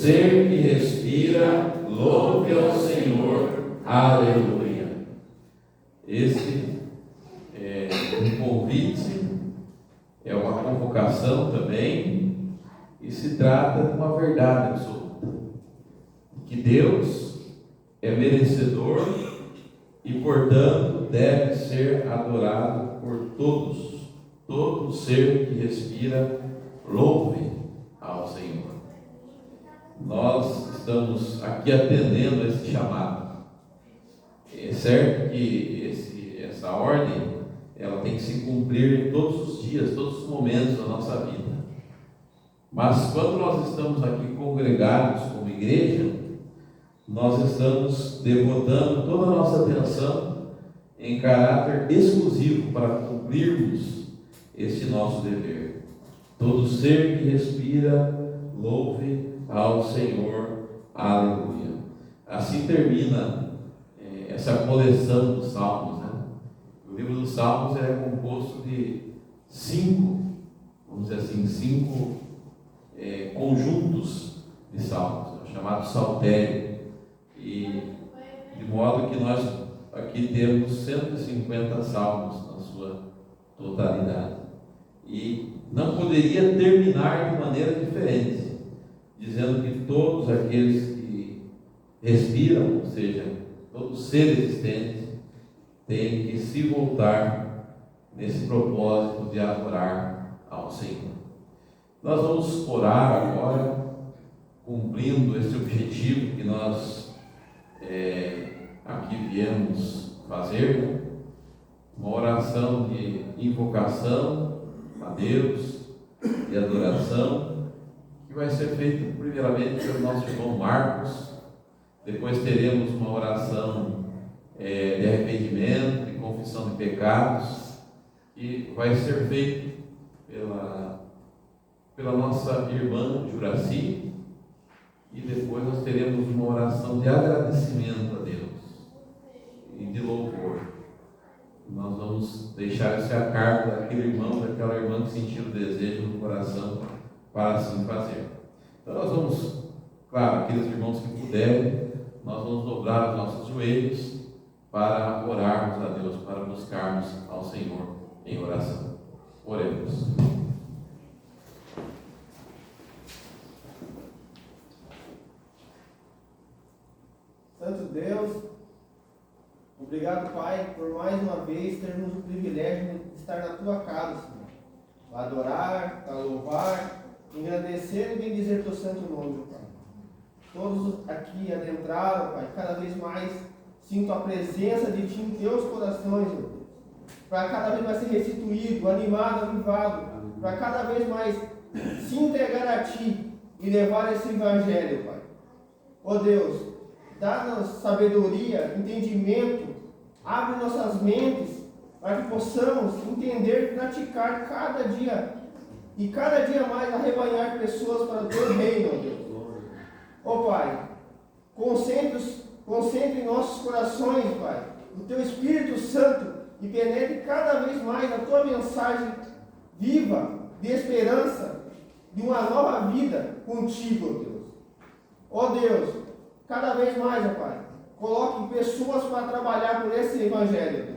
ser que respira, louve ao Senhor. Aleluia. Esse é um convite, é uma convocação também, e se trata de uma verdade absoluta, que Deus é merecedor e, portanto, deve ser adorado por todos. Todo ser que respira, louve ao Senhor. Nós estamos aqui atendendo a esse chamado. É certo que essa ordem, ela tem que se cumprir todos os dias, todos os momentos da nossa vida. Mas quando nós estamos aqui congregados como igreja, nós estamos devotando toda a nossa atenção em caráter exclusivo para cumprirmos este nosso dever. Todo ser que respira, louve ao Senhor. Aleluia. Assim termina essa coleção dos Salmos, né? O livro dos Salmos é composto de 5, vamos dizer assim, 5 conjuntos de salmos, chamado saltério, e de modo que nós aqui temos 150 salmos na sua totalidade, e não poderia terminar de maneira diferente, dizendo que todos aqueles que respiram, ou seja, todo ser existente, tem que se voltar nesse propósito de adorar ao Senhor. Nós vamos orar agora, cumprindo esse objetivo que nós aqui viemos fazer, né? Uma oração de invocação a Deus, de adoração, que vai ser feita primeiramente pelo nosso irmão Marcos. Depois teremos uma oração de arrependimento, de confissão de pecados, que vai ser feita pela nossa irmã Juraci, e depois nós teremos uma oração de agradecimento a Deus e de louvor. Nós vamos deixar isso a cargo daquele irmão, daquela irmã que sentiu o desejo no coração para assim fazer. Então nós vamos, claro, aqueles irmãos que puderem, nós vamos dobrar os nossos joelhos para orarmos a Deus, para buscarmos ao Senhor em oração. Oremos. Santo Deus, obrigado, Pai, por mais uma vez termos o privilégio de estar na Tua casa, Senhor. Para adorar, para louvar, engrandecer e bendizer Teu santo nome, Pai. Todos aqui adentraram, Pai, cada vez mais sinto a presença de Ti em Teus corações, meu Deus. Para cada vez mais ser restituído, animado, avivado, para cada vez mais se entregar a Ti e levar esse Evangelho, Pai. Ó Deus, dá-nos sabedoria, entendimento, abre nossas mentes para que possamos entender e praticar cada dia e cada dia mais arrebanhar pessoas para o Teu reino, ó Deus. Ó Pai, concentre em nossos corações, Pai, o Teu Espírito Santo e penetre cada vez mais a Tua mensagem viva, de esperança, de uma nova vida contigo, ó Deus. Ó Deus, cada vez mais, ó Pai, coloque pessoas para trabalhar por esse Evangelho.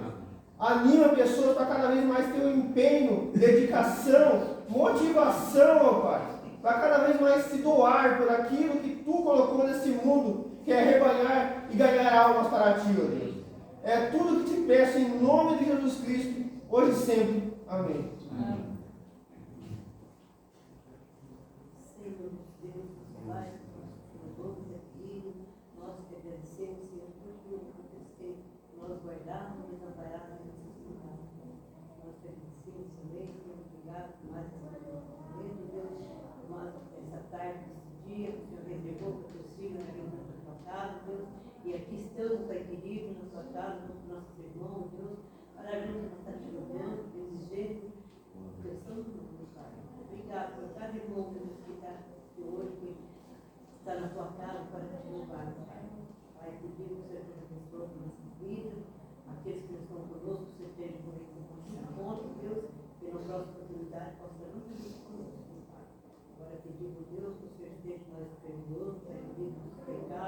Anima pessoas para cada vez mais ter um empenho, dedicação, motivação, ó Pai, para cada vez mais se doar por aquilo que Tu colocou nesse mundo, que é arrebanhar e ganhar almas para Ti, ó Deus. É tudo que Te peço em nome de Jesus Cristo, hoje e sempre. Amém. Amém. Senhor Deus, Pai, todos aqui, nós te agradecemos, Senhor, por tudo que aconteceu, nós guardamos e desamparamos nessa cidade. Nós te agradecemos também, Senhor, obrigado por mais essa momento, Deus, nós, essa tarde, esse dia, que o Senhor reservou para os teus filhos na vida da tua casa, Deus, e aqui estamos, Pai querido, na tua casa, com nossos irmãos, Deus, para juntos nós estar te louvando, exigendo, Deus, santo nome, Pai. Obrigado por cada irmão, Deus, que está aqui hoje, que está na tua casa para te louvar, Pai. Pai, pedimos que o Senhor abençoe a nossa vida, aqueles que estão conosco, que você esteja por esse encontro, Deus, que na próxima oportunidade possa não ter conosco, Pai. Agora pedimos, Deus, que o Senhor esteja nós perdoando,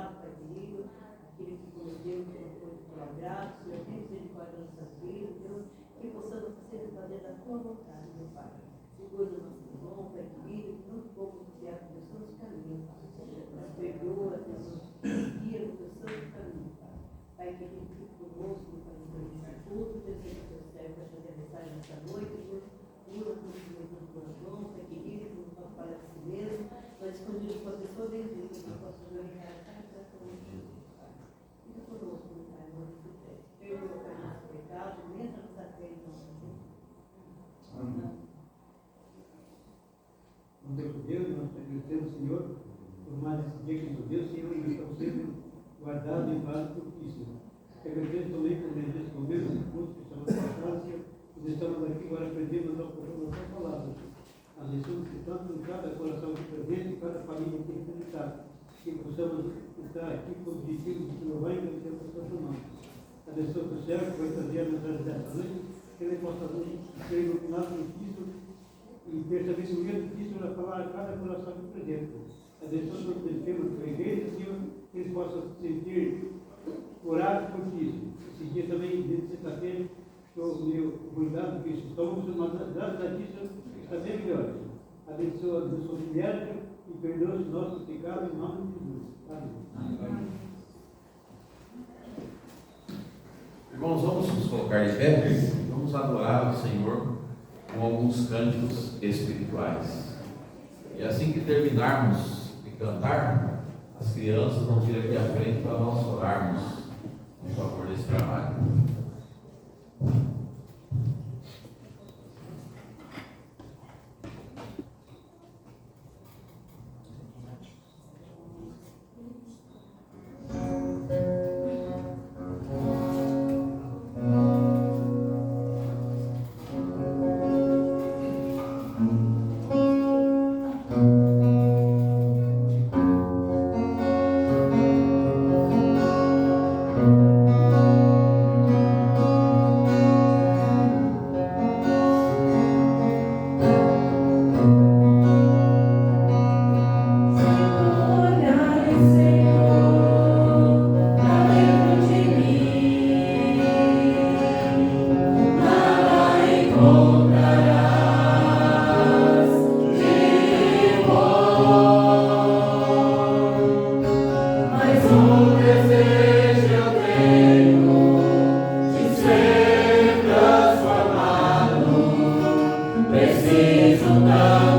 pecado, Pai querido, aquilo que cometeu, que não foi por agrado, Senhor, tem misericórdia das nossas vidas, Deus, que possamos sempre fazer da tua vontade, meu Pai. Segura o nosso irmão, Pai querido, que não pouco que há no santo caminho, Pai. Nos perdoa, Deus, nos guia no teu santo caminho, Pai. Pai querido, fique conosco, Pai, no culto, Deus, que o teu servo vai fazer a mensagem nessa noite, Deus. Cura tudo que vem no coração, Pai querido, não pode falar de si mesmo, mas escondido com a pessoa bendita, que nós possamos glorificar cada coração de Jesus, Pai. Fica conosco, meu Pai, em nome de Jesus. Perdoa, Pai, nosso pecado, entra nessa fé em nome de Jesus. Amém. Bom Deus, nós te agradecemos, Senhor, por mais esse dia que nos deu, Senhor, e estamos sendo guardados em paz por ti, Senhor. Te agradeço também por Jesus, com Deus, no curso que estamos passando, Senhor. Nós estamos aqui agora aprendendo a tua palavra. As lições que tanto em cada coração que presente, em cada família que representado, que possamos estar aqui com o objetivo de louvar e agradecer a tua nome. Abençoa o céu que vai trazer a mensagem desta noite, que ele possa ser iluminado em Cristo e perceber o medo de Cristo na falar a cada coração que presente. Abençoa todos os enfermos da igreja, Senhor, que eles possam se sentir curados por Cristo. Esse dia também, desde sexta-feira, estou meio cuidado com isso. Estamos, mas graças a Deus está bem melhor. Abençoa os familiares e perdoa os nossos pecados em nome de Jesus. Amém. Irmãos, vamos nos colocar de pé, vamos adorar o Senhor com alguns cânticos espirituais. E assim que terminarmos de cantar, as crianças vão vir aqui à frente para nós orarmos em favor desse trabalho. Transformado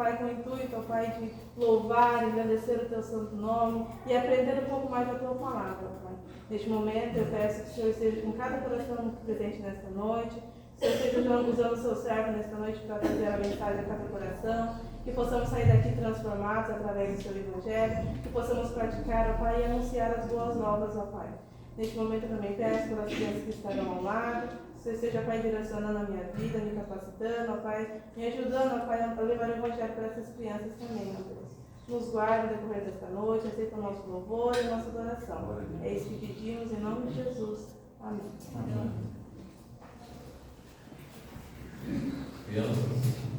Pai, com o intuito, ó Pai, de louvar, engrandecer o Teu santo nome e aprender um pouco mais da Tua palavra, ó Pai. Neste momento, eu peço que o Senhor esteja com cada coração presente nesta noite, que o Senhor esteja usando o Seu servo nesta noite para trazer a mensagem a cada coração, que possamos sair daqui transformados através do Seu Evangelho, que possamos praticar, ó Pai, e anunciar as boas novas, ó Pai. Neste momento, eu também peço pelas crianças que estarão ao lado, que o Senhor esteja, Pai, direcionando a minha vida, me capacitando, ó Pai, me ajudando, ó Pai, a levar o Evangelho para essas crianças também, ó Deus. Nos guarde no decorrer desta noite, aceita o nosso louvor e a nossa adoração. É isso que pedimos em nome de Jesus. Amém. Amém. Crianças.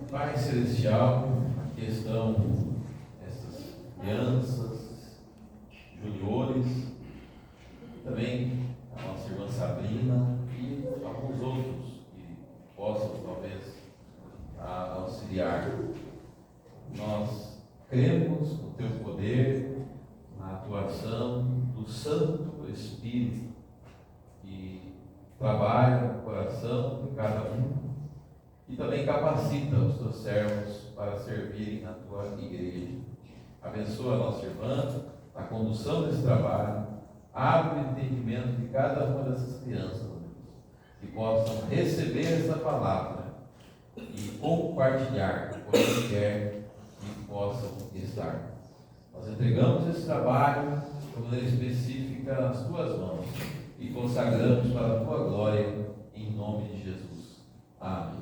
Pai Celestial, aqui estão essas crianças, juniores, também a nossa irmã Sabrina e alguns outros que possam talvez auxiliar. Nós cremos no Teu poder, na atuação do Santo Espírito que trabalha no coração de cada um e também capacita os Teus servos para servirem na Tua igreja. Abençoa a nossa irmã na condução desse trabalho, abre o entendimento de cada uma dessas crianças, Deus, que possam receber essa palavra e compartilhar onde quer que possam estar. Nós entregamos esse trabalho de maneira específica nas Tuas mãos e consagramos para a Tua glória, em nome de Jesus. Amém.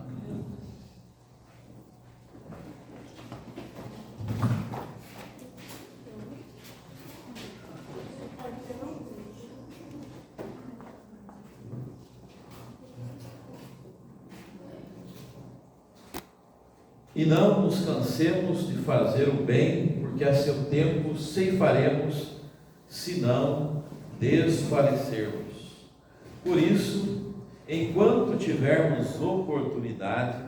E não nos cansemos de fazer o bem, porque a seu tempo ceifaremos, se não desfalecermos. Por isso, enquanto tivermos oportunidade,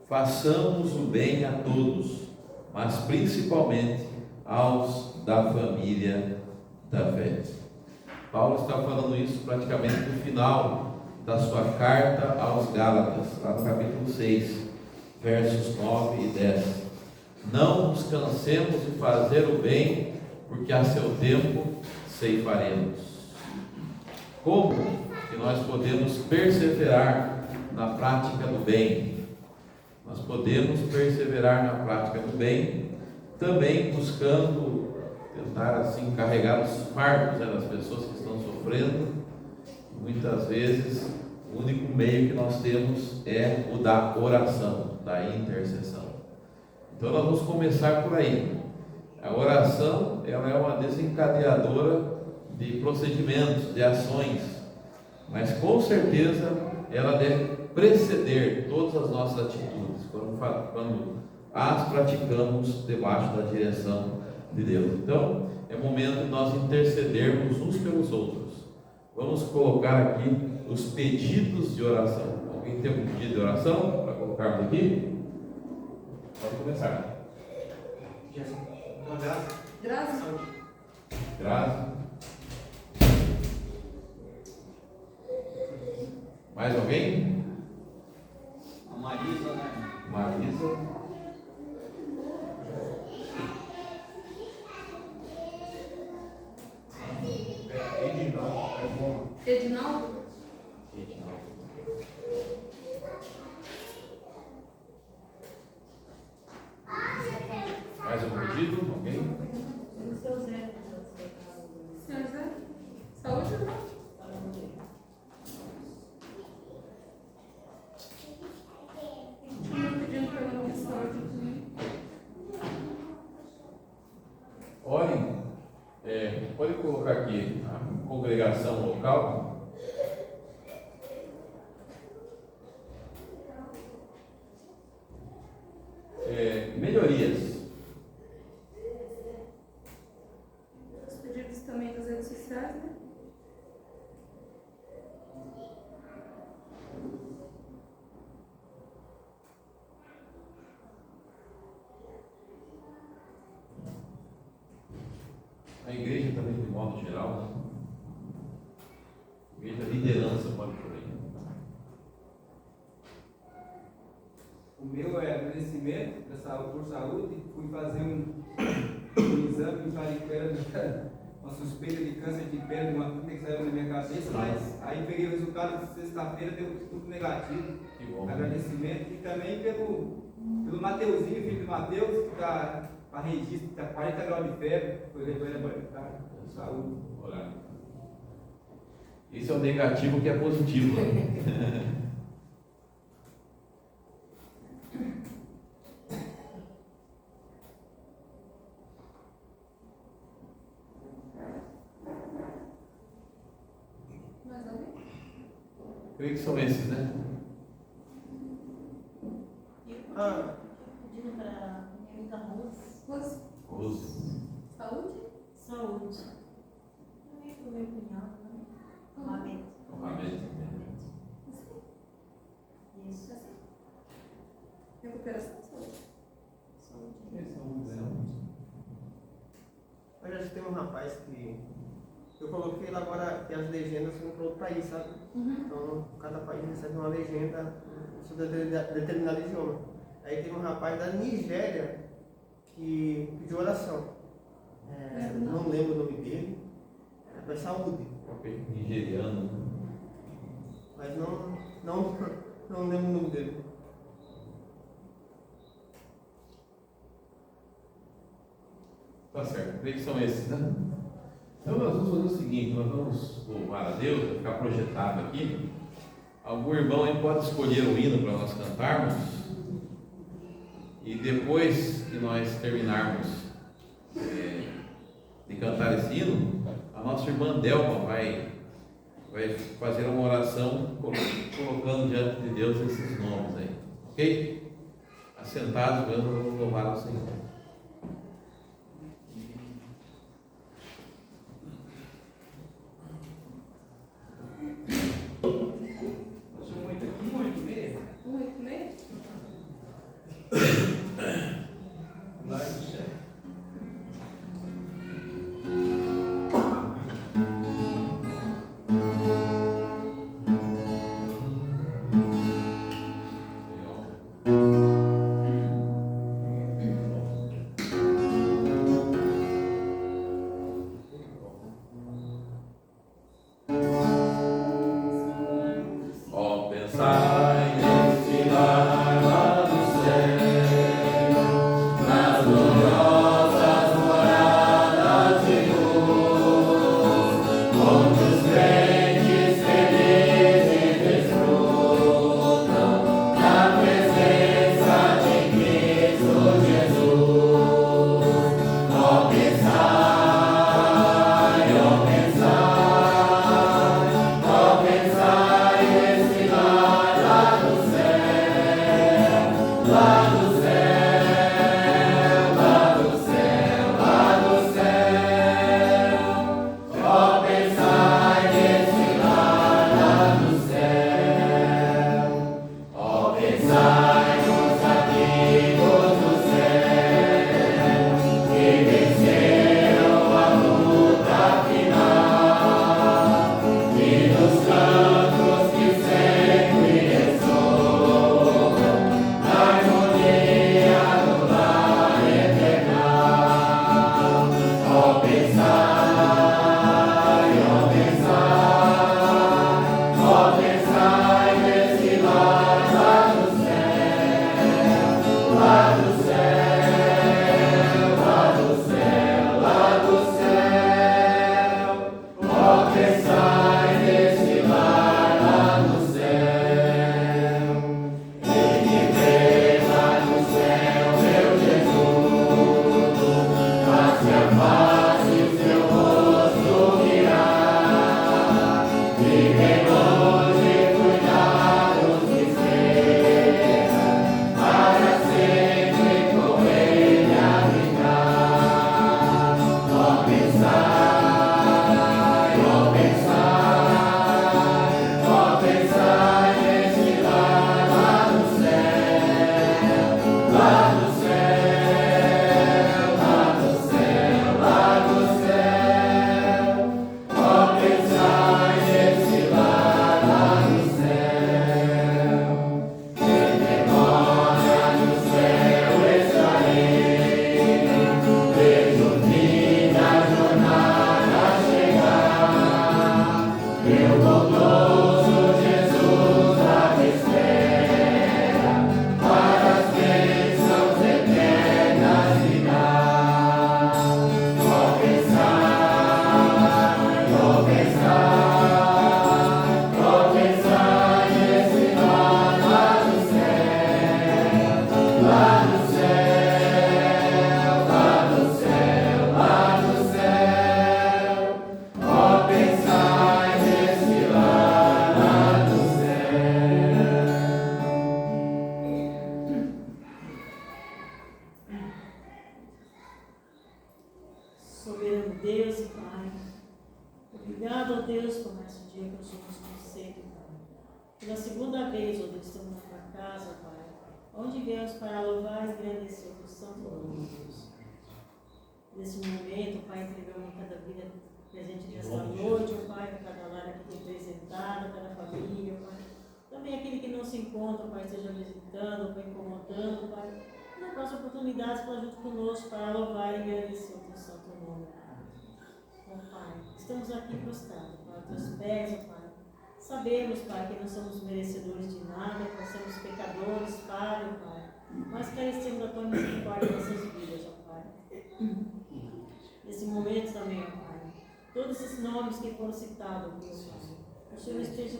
façamos o bem a todos, mas principalmente aos da família da fé. Paulo está falando isso praticamente no final da sua carta aos Gálatas, lá no capítulo 6, versos 9 e 10. Não nos cansemos de fazer o bem, porque a seu tempo ceifaremos. Como que nós podemos perseverar na prática do bem? Nós podemos perseverar na prática do bem, também buscando tentar assim carregar os fardos das pessoas que estão sofrendo. Muitas vezes o único meio que nós temos é o da oração, da intercessão. Então nós vamos começar por aí. A oração, ela é uma desencadeadora de procedimentos, de ações, mas com certeza ela deve preceder todas as nossas atitudes quando as praticamos debaixo da direção de Deus. Então é momento de nós intercedermos uns pelos outros. Vamos colocar aqui os pedidos de oração. Alguém tem um pedido de oração para colocarmos aqui? Pode começar. Graças. Graças. Mais alguém? A Marisa, né? Marisa. Edinaldo? Mais um pedido? Alguém? O seu Zé. Senhor Zé? Saúde, irmão? Pedindo pela minha saúde também. Orem, pode colocar aqui a congregação local. Melhorias. Os pedidos também das redes sociais, né? A igreja também, de modo geral, né? A igreja, liderança, pode por aí. O meu é agradecimento por saúde. Fui fazer um exame e falei que era uma suspeita de câncer de pele, uma pinta que saiu na minha cabeça, mas aí peguei o resultado de sexta-feira, deu tudo negativo. Que bom. Agradecimento. E também pelo Mateuzinho, filho do Mateus, que está para registro, está 40 graus de febre, foi levar ele laboratório. Saúde. Orar. Isso é o negativo que é positivo. Né? Mais alguém? Creio que são esses, né? Ah, Pedindo para minha amiga Rose. Os Saúde? Saúde. Também para o meu cunhado, né? Amém. Amém. Isso. Recuperação de saúde. Saúde. mas acho que tem um rapaz que eu coloquei lá agora que as legendas são para outro país, sabe? Então, cada país recebe uma legenda sobre determinado idioma. Aí tem um rapaz da Nigéria que pediu oração. Não lembro o nome dele. É para saúde. Ok. Nigeriano. Mas não lembro o nome dele. Tá certo. Creio que são esses, né? Então nós vamos fazer o seguinte, nós vamos louvar a Deus, vai ficar projetado aqui. Algum irmão aí pode escolher o hino para nós cantarmos. E depois que nós terminarmos de cantar esse hino, a nossa irmã Delma vai fazer uma oração colocando diante de Deus esses nomes aí. Ok? Assentados, vamos louvar ao Senhor. Muito aqui, muito mesmo. 186? Lá do céu. Ó, pensai nesse lar lá do céu, nas gloriosas moradas de luz, onde os crentes felizes desfrutam da presença de Cristo Jesus. Ó, pensai, ó, pensai, ó, pensai nesse lar lá Pela segunda vez, ó Deus, estamos na tua casa, Pai, onde viemos para louvar e engrandecer o teu santo nome, Deus. Nesse momento, Pai, entregamos cada vida presente nesta noite, ó Pai, cada lar aqui representada, cada família, Pai. Também aquele que não se encontra, Pai, esteja visitando, Pai, incomodando, Pai. Não faça oportunidades para junto conosco para louvar e agradecer o teu santo nome, Pai. Ó Pai, estamos aqui prostrados, Pai, aos teus pés, ó Pai. Sabemos, Pai, que não somos merecedores de nada, que somos pecadores, Pai, mas carecemos da tua misericórdia em nossas vidas, ó Pai. Nesse momento também, ó Pai, todos esses nomes que foram citados, meu Pai, o Senhor esteja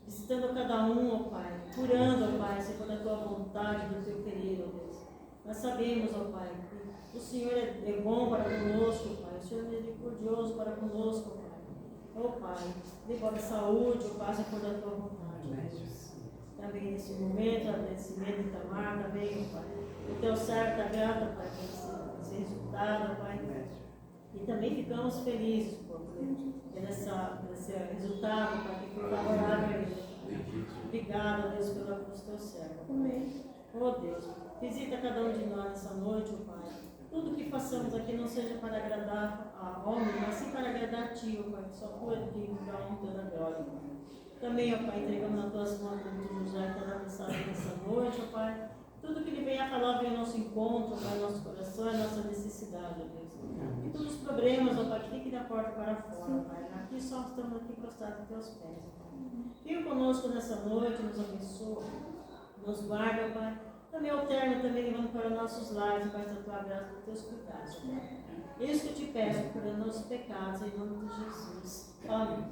visitando cada um, ó Pai, curando, ó Pai, segundo a tua vontade, do teu querer, ó Deus. Nós sabemos, ó Pai, que o Senhor é bom para conosco, ó Pai, o Senhor é misericordioso para conosco, ó Pai. Ó Pai, devolve saúde, ó Pai, segundo a tua vontade, ó Deus. Também nesse momento, agradecimento de Tamar, também, ó Pai, o teu servo está grato, Pai, por esse resultado, ó Pai. E também ficamos felizes por esse resultado, Pai, que foi favorável. Obrigada, Deus, pelo teu servo. Amém. Oh Deus, visita cada um de nós nessa noite, oh Pai. Tudo que façamos aqui não seja para agradar a homem, mas sim para agradar a Ti, oh Pai, que só Tu é digno da honra e da glória, Pai. Também, ó Pai, entregamos nas Tuas mãos, como Tu já está mensagem nessa noite, ó Pai. Tudo que Ele vem a falar vem ao nosso encontro, ó Pai, nosso coração, a nossa necessidade, ó Deus. E todos os problemas, ó Pai, que fiquem da porta para fora, Pai. Aqui só estamos aqui prostrados em Teus pés, ó Pai. Fica conosco nessa noite, nos abençoa, nos guarda, Pai. Também ao término, também levando para os nossos lares, Pai, da Tua graça, dos Teus cuidados, ó Pai. Isso que eu te peço, curando nossos pecados, em nome de Jesus. Amém.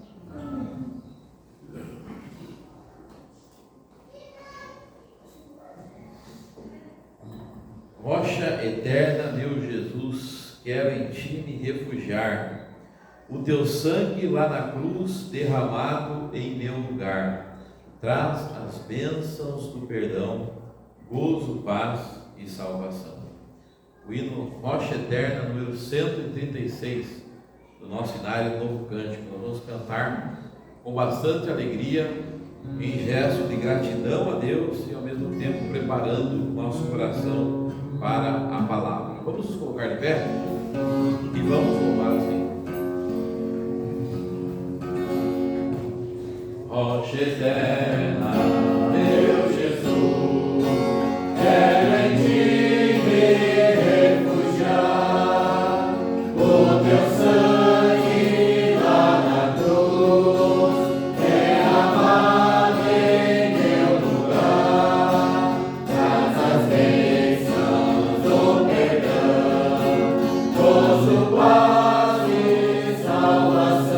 Rocha eterna, meu Jesus, quero em Ti me refugiar. O Teu sangue lá na cruz derramado em meu lugar traz as bênçãos do perdão, gozo, paz e salvação. O hino Rocha Eterna, número 136, do nosso Inário Novo Cântico. Nós vamos cantar com bastante alegria, em gesto de gratidão a Deus e ao mesmo tempo preparando o nosso coração para a palavra. Vamos nos colocar de pé e vamos louvar assim. Rocha eterna, meu Jesus, quero em Ti me refugiar. O Teu sangue lá na cruz derramado em meu lugar traz as bênçãos do perdão, gozo, paz e salvação.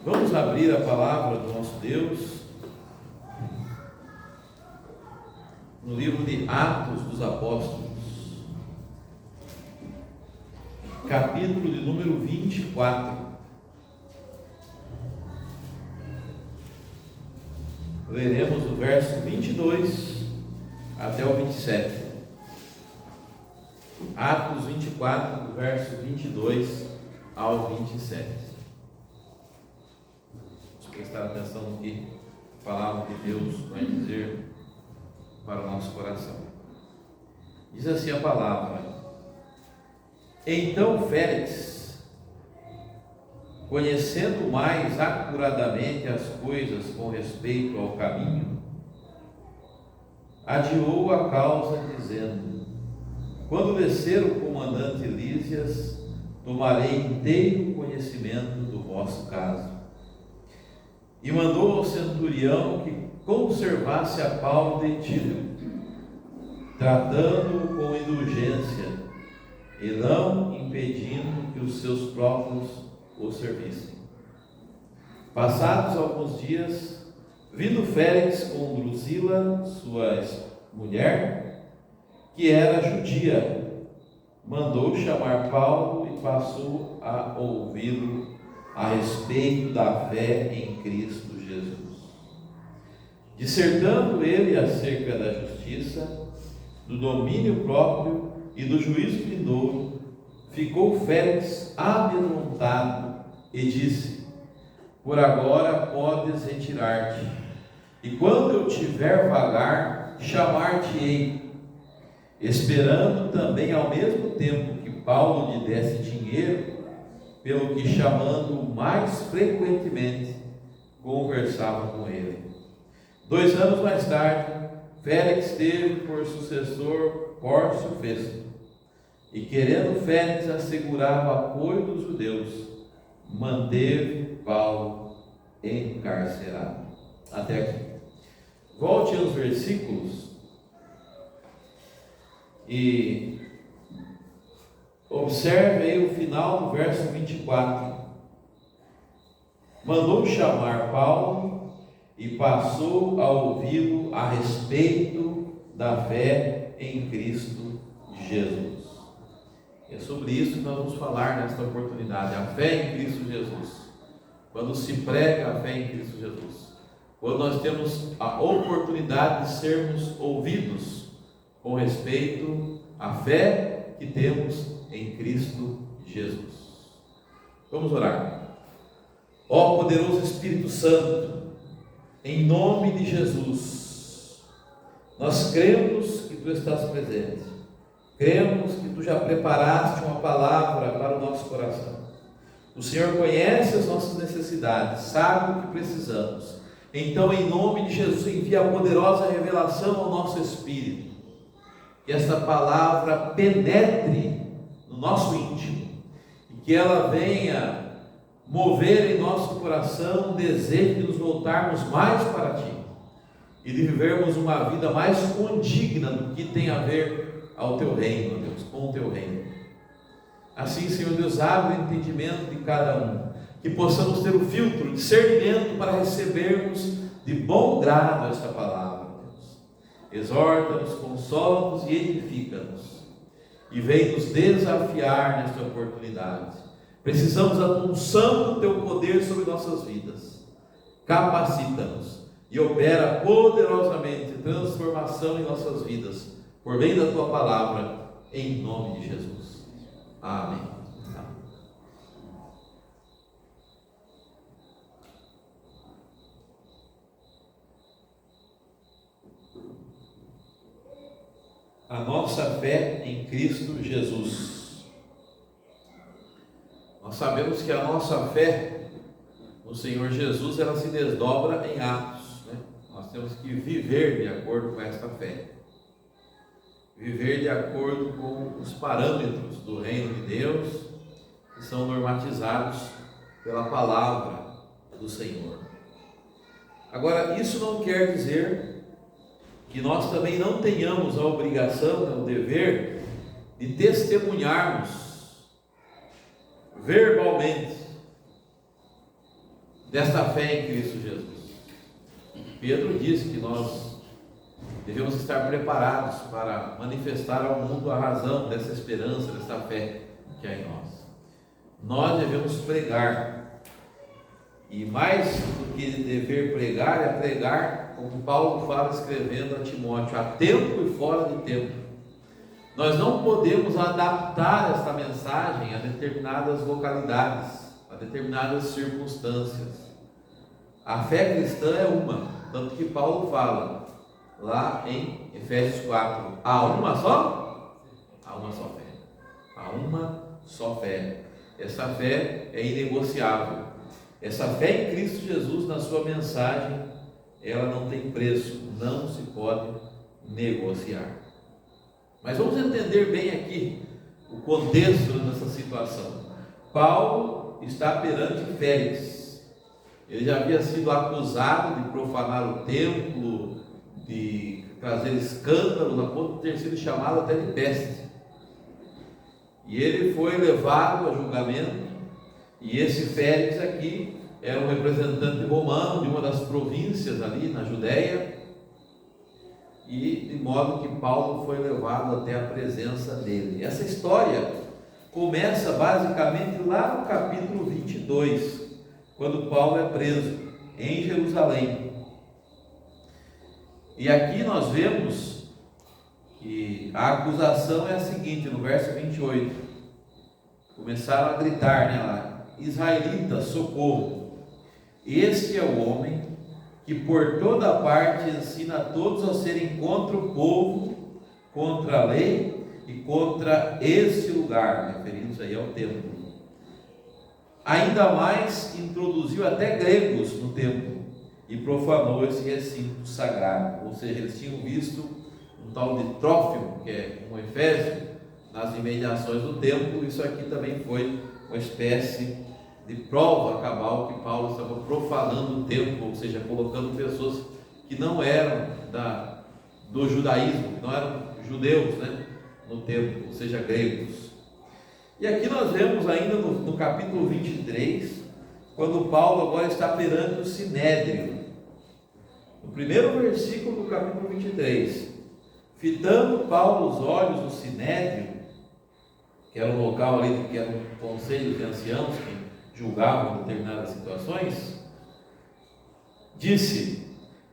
Vamos abrir a palavra do nosso Deus no livro de Atos dos Apóstolos, capítulo de número 24. Leremos o verso 22 até o 27. Atos 24, do verso 22 ao 27. Vamos prestar atenção no que a palavra de Deus vai dizer para o nosso coração. Diz assim a palavra: Então Félix, conhecendo mais acuradamente as coisas com respeito ao caminho, adiou a causa, dizendo: quando descer o comandante Lísias, tomarei inteiro conhecimento do vosso caso. E mandou ao centurião que conservasse a Paulo detido, tratando-o com indulgência, e não impedindo que os seus próprios o servissem. Passados alguns dias, vindo Félix com Drusila, sua mulher, que era judia, mandou chamar Paulo e passou a ouvi-lo a respeito da fé em Cristo Jesus. Dissertando ele acerca da justiça, do domínio próprio e do juízo vindouro, ficou Félix amedrontado e disse: por agora podes retirar-te, e quando eu tiver vagar, chamar-te-ei, esperando também ao mesmo tempo que Paulo lhe desse dinheiro, pelo que, chamando-o mais frequentemente, conversava com ele. 2 anos mais tarde, Félix teve por sucessor Pórcio Festo, e querendo Félix assegurar o apoio dos judeus, manteve Paulo encarcerado. Até aqui. Volte aos versículos e observe aí o final do verso 24. Mandou chamar Paulo e passou a ouvi-lo a respeito da fé em Cristo Jesus. É sobre isso que nós vamos falar nesta oportunidade, a fé em Cristo Jesus. Quando se prega a fé em Cristo Jesus, quando nós temos a oportunidade de sermos ouvidos com respeito à fé que temos em Cristo Jesus. Vamos orar. Ó poderoso Espírito Santo, em nome de Jesus, nós cremos que Tu estás presente, cremos que Tu já preparaste uma palavra para o nosso coração. O Senhor conhece as nossas necessidades, sabe o que precisamos. Então, em nome de Jesus, envia a poderosa revelação ao nosso espírito, que esta palavra penetre no nosso íntimo e que ela venha mover em nosso coração o desejo de nos voltarmos mais para Ti e de vivermos uma vida mais condigna do que tem a ver ao Teu reino, Deus, com o Teu reino. Assim, Senhor Deus, abre o entendimento de cada um, que possamos ter o filtro, o discernimento para recebermos de bom grado esta palavra, Deus. Exorta-nos, consola-nos e edifica-nos, e vem nos desafiar nesta oportunidade. Precisamos da unção do Teu poder sobre nossas vidas. Capacita-nos e opera poderosamente transformação em nossas vidas, por meio da Tua palavra, em nome de Jesus. Amém. A nossa fé em Cristo Jesus. Nós sabemos que a nossa fé no Senhor Jesus, ela se desdobra em atos, né? Nós temos que viver de acordo com esta fé, viver de acordo com os parâmetros do reino de Deus, que são normatizados pela palavra do Senhor. Agora, isso não quer dizer que nós também não tenhamos a obrigação, o dever de testemunharmos verbalmente desta fé em Cristo Jesus. Pedro disse que nós devemos estar preparados para manifestar ao mundo a razão dessa esperança, dessa fé que há em nós. Nós devemos pregar, e mais do que dever pregar, é pregar, como Paulo fala escrevendo a Timóteo, a tempo e fora de tempo. Nós não podemos adaptar esta mensagem a determinadas localidades, a determinadas circunstâncias. A fé cristã é uma, tanto que Paulo fala lá em Efésios 4, há uma só? Há uma só fé. Há uma só fé. Essa fé é inegociável. Essa fé em Cristo Jesus, na sua mensagem, ela não tem preço, não se pode negociar. Mas vamos entender bem aqui o contexto dessa situação. Paulo está perante Félix. Ele já havia sido acusado de profanar o templo, de trazer escândalos, a ponto de ter sido chamado até de peste. E ele foi levado a julgamento. E esse Félix aqui era um representante romano de uma das províncias ali na Judéia, e de modo que Paulo foi levado até a presença dele. Essa história começa basicamente lá no capítulo 22, quando Paulo é preso em Jerusalém. E aqui nós vemos que a acusação é a seguinte, no verso 28. Começaram a gritar, né, lá: Israelitas, socorro! Este é o homem que por toda parte ensina a todos a serem contra o povo, contra a lei e contra esse lugar, referindo-se aí ao templo. Ainda mais introduziu até gregos no templo e profanou esse recinto sagrado. Ou seja, eles tinham visto um tal de Trófimo, que é um Efésio, nas imediações do templo. Isso aqui também foi uma espécie de prova cabal que Paulo estava profanando o templo, ou seja, colocando pessoas que não eram do judaísmo, que não eram judeus, né, no templo, ou seja, gregos. E aqui nós vemos ainda no capítulo 23, quando Paulo agora está perante o Sinédrio. No primeiro versículo do capítulo 23, fitando Paulo os olhos do Sinédrio, que era um local ali, que era um conselho de anciãos que julgavam determinadas situações, disse: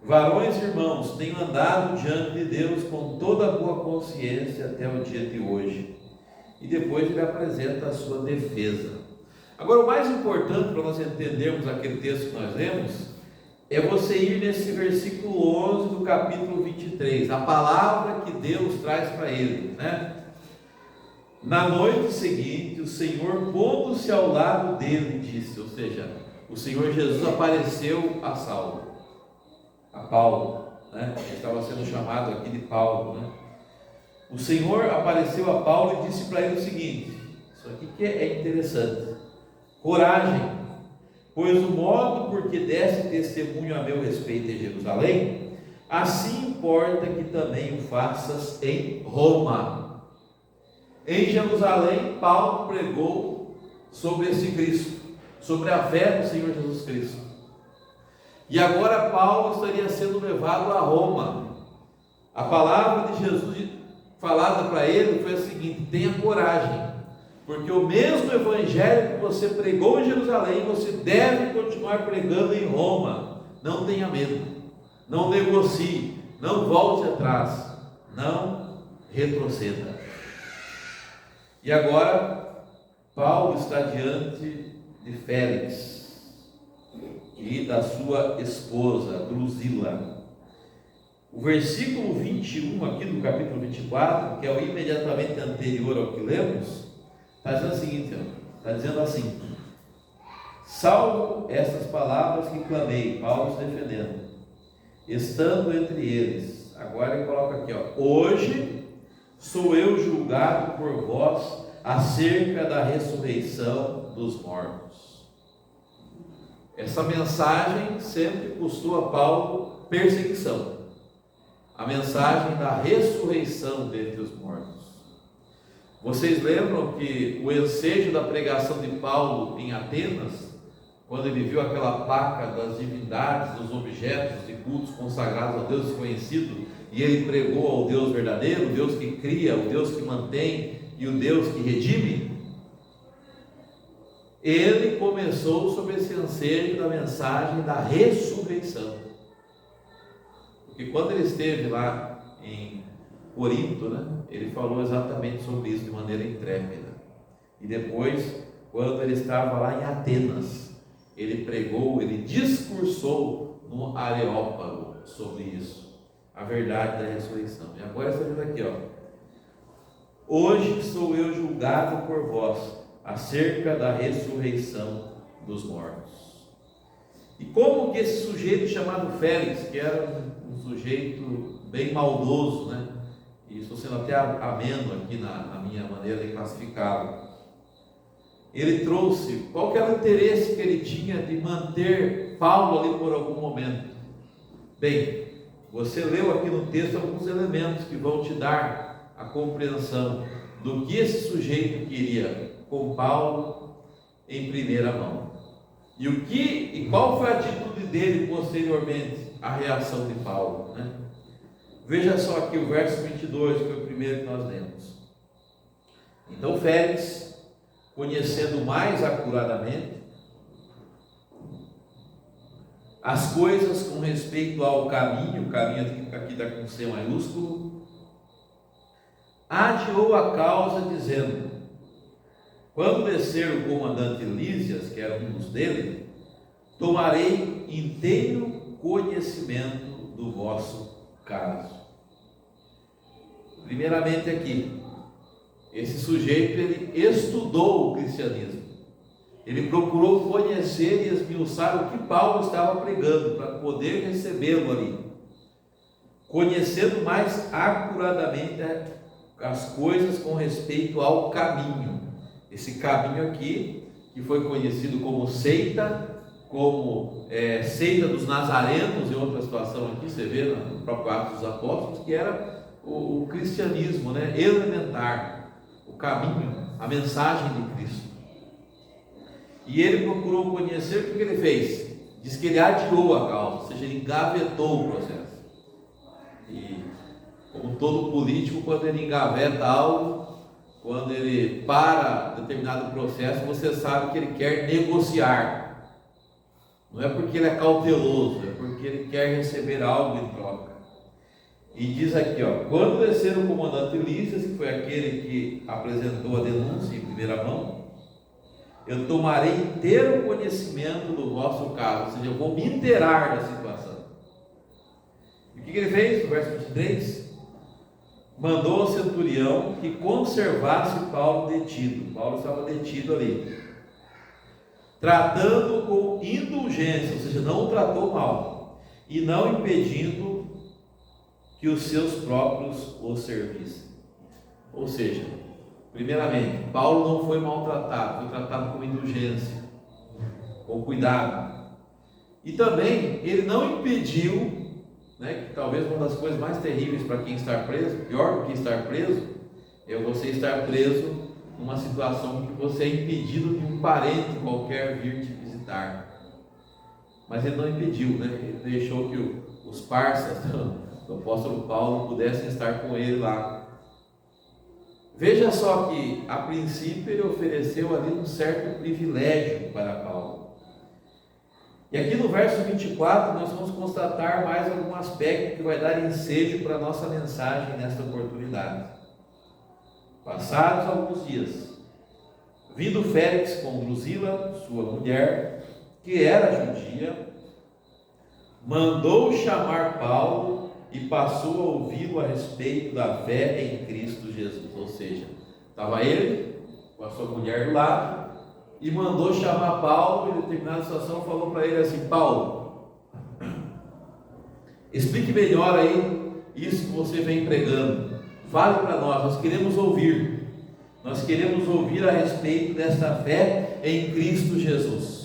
varões e irmãos, tenho andado diante de Deus com toda a boa consciência até o dia de hoje. E depois ele apresenta a sua defesa. Agora, o mais importante para nós entendermos aquele texto que nós lemos é você ir nesse versículo 11 do capítulo 23, a palavra que Deus traz para ele, né? Na noite seguinte, o Senhor, pondo-se ao lado dele, disse, ou seja, o Senhor Jesus apareceu a Paulo, né? Ele estava sendo chamado aqui de Paulo, né? O Senhor apareceu a Paulo e disse para ele o seguinte, isso aqui que é interessante: coragem, pois o modo por que desse testemunho a meu respeito em Jerusalém, assim importa que também o faças em Roma. Em Jerusalém, Paulo pregou sobre esse Cristo, sobre a fé no Senhor Jesus Cristo. E agora Paulo estaria sendo levado a Roma. A palavra de Jesus falada para ele foi a seguinte: tenha coragem, porque o mesmo evangelho que você pregou em Jerusalém, você deve continuar pregando em Roma. Não tenha medo, não negocie, não volte atrás, não retroceda. E agora Paulo está diante de Félix e da sua esposa Drusila. O versículo 21 aqui do capítulo 24, que é o imediatamente anterior ao que lemos, está dizendo o seguinte, está dizendo assim: salvo estas palavras que clamei, Paulo se defendendo, estando entre eles. Agora ele coloca aqui, hoje sou eu julgado por vós acerca da ressurreição dos mortos. Essa mensagem sempre custou a Paulo perseguição. A mensagem da ressurreição dentre os mortos. Vocês lembram que o ensejo da pregação de Paulo em Atenas, quando ele viu aquela placa das divindades, dos objetos de cultos consagrados ao Deus desconhecido, e ele pregou ao Deus verdadeiro, o Deus que cria, o Deus que mantém e o Deus que redime? Ele começou sobre esse ensejo da mensagem da ressurreição. Porque quando ele esteve lá em Corinto, né, ele falou exatamente sobre isso de maneira intrépida. E depois, quando ele estava lá em Atenas, ele pregou, ele discursou no Areópago sobre isso, a verdade da ressurreição. E agora está dizendo aqui, Hoje sou eu julgado por vós, acerca da ressurreição dos mortos. E como que esse sujeito chamado Félix, que era um sujeito bem maldoso, né? E estou sendo até ameno aqui na minha maneira de classificá-lo. Ele trouxe, qual que era o interesse que ele tinha de manter Paulo ali por algum momento? Bem, você leu aqui no texto alguns elementos que vão te dar a compreensão do que esse sujeito queria com Paulo em primeira mão. E qual foi a atitude dele posteriormente à reação de Paulo, né? Veja só aqui o verso 22, que foi o primeiro que nós lemos. Então Félix, conhecendo mais acuradamente as coisas com respeito ao caminho, o caminho aqui está com C maiúsculo, adiou a causa, dizendo: quando descer o comandante Lísias, que era um dos dele, tomarei inteiro conhecimento do vosso caso. Primeiramente aqui, esse sujeito, ele estudou o cristianismo, ele procurou conhecer e esmiuçar o que Paulo estava pregando, para poder recebê-lo ali, conhecendo mais acuradamente as coisas com respeito ao caminho. Esse caminho aqui, que foi conhecido como seita, como seita dos nazarenos, em outra situação aqui, você vê no próprio Atos dos Apóstolos, que era o cristianismo, né, elementar, o caminho, a mensagem de Cristo. E ele procurou conhecer. O que ele fez? Diz que ele adiou a causa, ou seja, ele engavetou o processo. E como todo político, quando ele engaveta algo, quando ele para determinado processo, você sabe que ele quer negociar. Não é porque ele é cauteloso, é porque ele quer receber algo em troca. E diz aqui, quando descer o comandante Lísias, que foi aquele que apresentou a denúncia em primeira mão, eu tomarei inteiro conhecimento do vosso caso, ou seja, eu vou me inteirar da situação. E o que ele fez? No verso 23, mandou ao centurião que conservasse Paulo detido. Paulo estava detido ali, tratando com indulgência, ou seja, não o tratou mal, e não impedindo que os seus próprios o servissem. Ou seja, primeiramente, Paulo não foi maltratado, foi tratado com indulgência, com cuidado. E também, ele não impediu, né, que talvez uma das coisas mais terríveis para quem está preso, pior do que estar preso, é você estar preso numa situação que você é impedido de um parente qualquer vir te visitar. Mas ele não impediu, né? Ele deixou que os parças do apóstolo Paulo pudessem estar com ele lá. Veja só que, a princípio, ele ofereceu ali um certo privilégio para Paulo. E aqui no verso 24, nós vamos constatar mais algum aspecto que vai dar ensejo para a nossa mensagem nesta oportunidade. Passados alguns dias, vindo Félix com Drusila, sua mulher, que era judia, mandou chamar Paulo e passou a ouvi-lo a respeito da fé em Cristo Jesus. Ou seja, estava ele com a sua mulher do lado e mandou chamar Paulo. Em determinada situação falou para ele assim: Paulo, explique melhor aí isso que você vem pregando, fale para nós queremos ouvir, nós queremos ouvir a respeito desta fé em Cristo Jesus.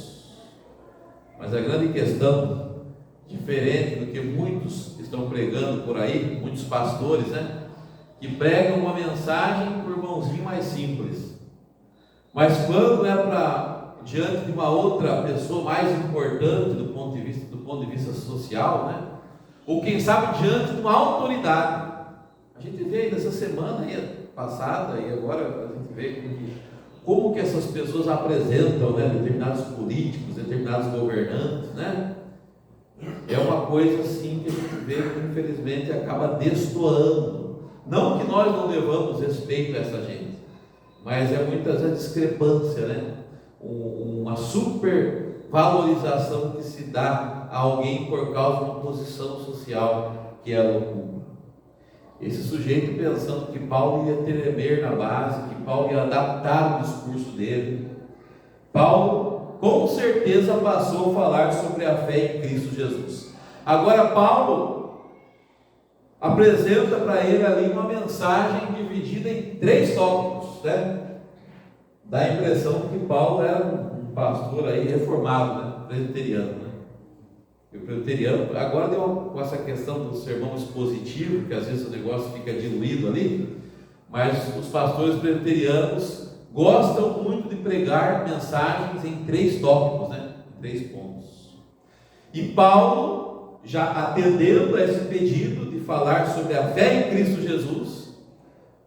Mas a grande questão, diferente do que muitos estão pregando por aí, muitos pastores, né, que pregam uma mensagem por mãozinho mais simples, mas quando é para diante de uma outra pessoa mais importante do ponto de vista social, né, ou quem sabe diante de uma autoridade, a gente vê nessa semana aí, passada e agora a gente vê como que essas pessoas apresentam, né, determinados políticos, determinados governantes, né? É uma coisa assim que a gente vê que infelizmente acaba destoando. Não que nós não levamos respeito a essa gente, mas é muitas vezes a discrepância, né? Uma supervalorização que se dá a alguém por causa de uma posição social que ela ocupa. Esse sujeito pensando que Paulo ia tremer na base, que Paulo ia adaptar o discurso dele. Paulo, com certeza, passou a falar sobre a fé em Cristo Jesus. Agora, Paulo apresenta para ele ali uma mensagem dividida em 3 tópicos, né? Dá a impressão que Paulo era um pastor aí reformado, né? Presbiteriano, né? E o presbiteriano, agora deu com essa questão do sermão expositivo, que às vezes o negócio fica diluído ali, mas os pastores presbiterianos gostam muito de pregar mensagens em 3 tópicos, né? 3 pontos. E Paulo, já atendendo a esse pedido de falar sobre a fé em Cristo Jesus,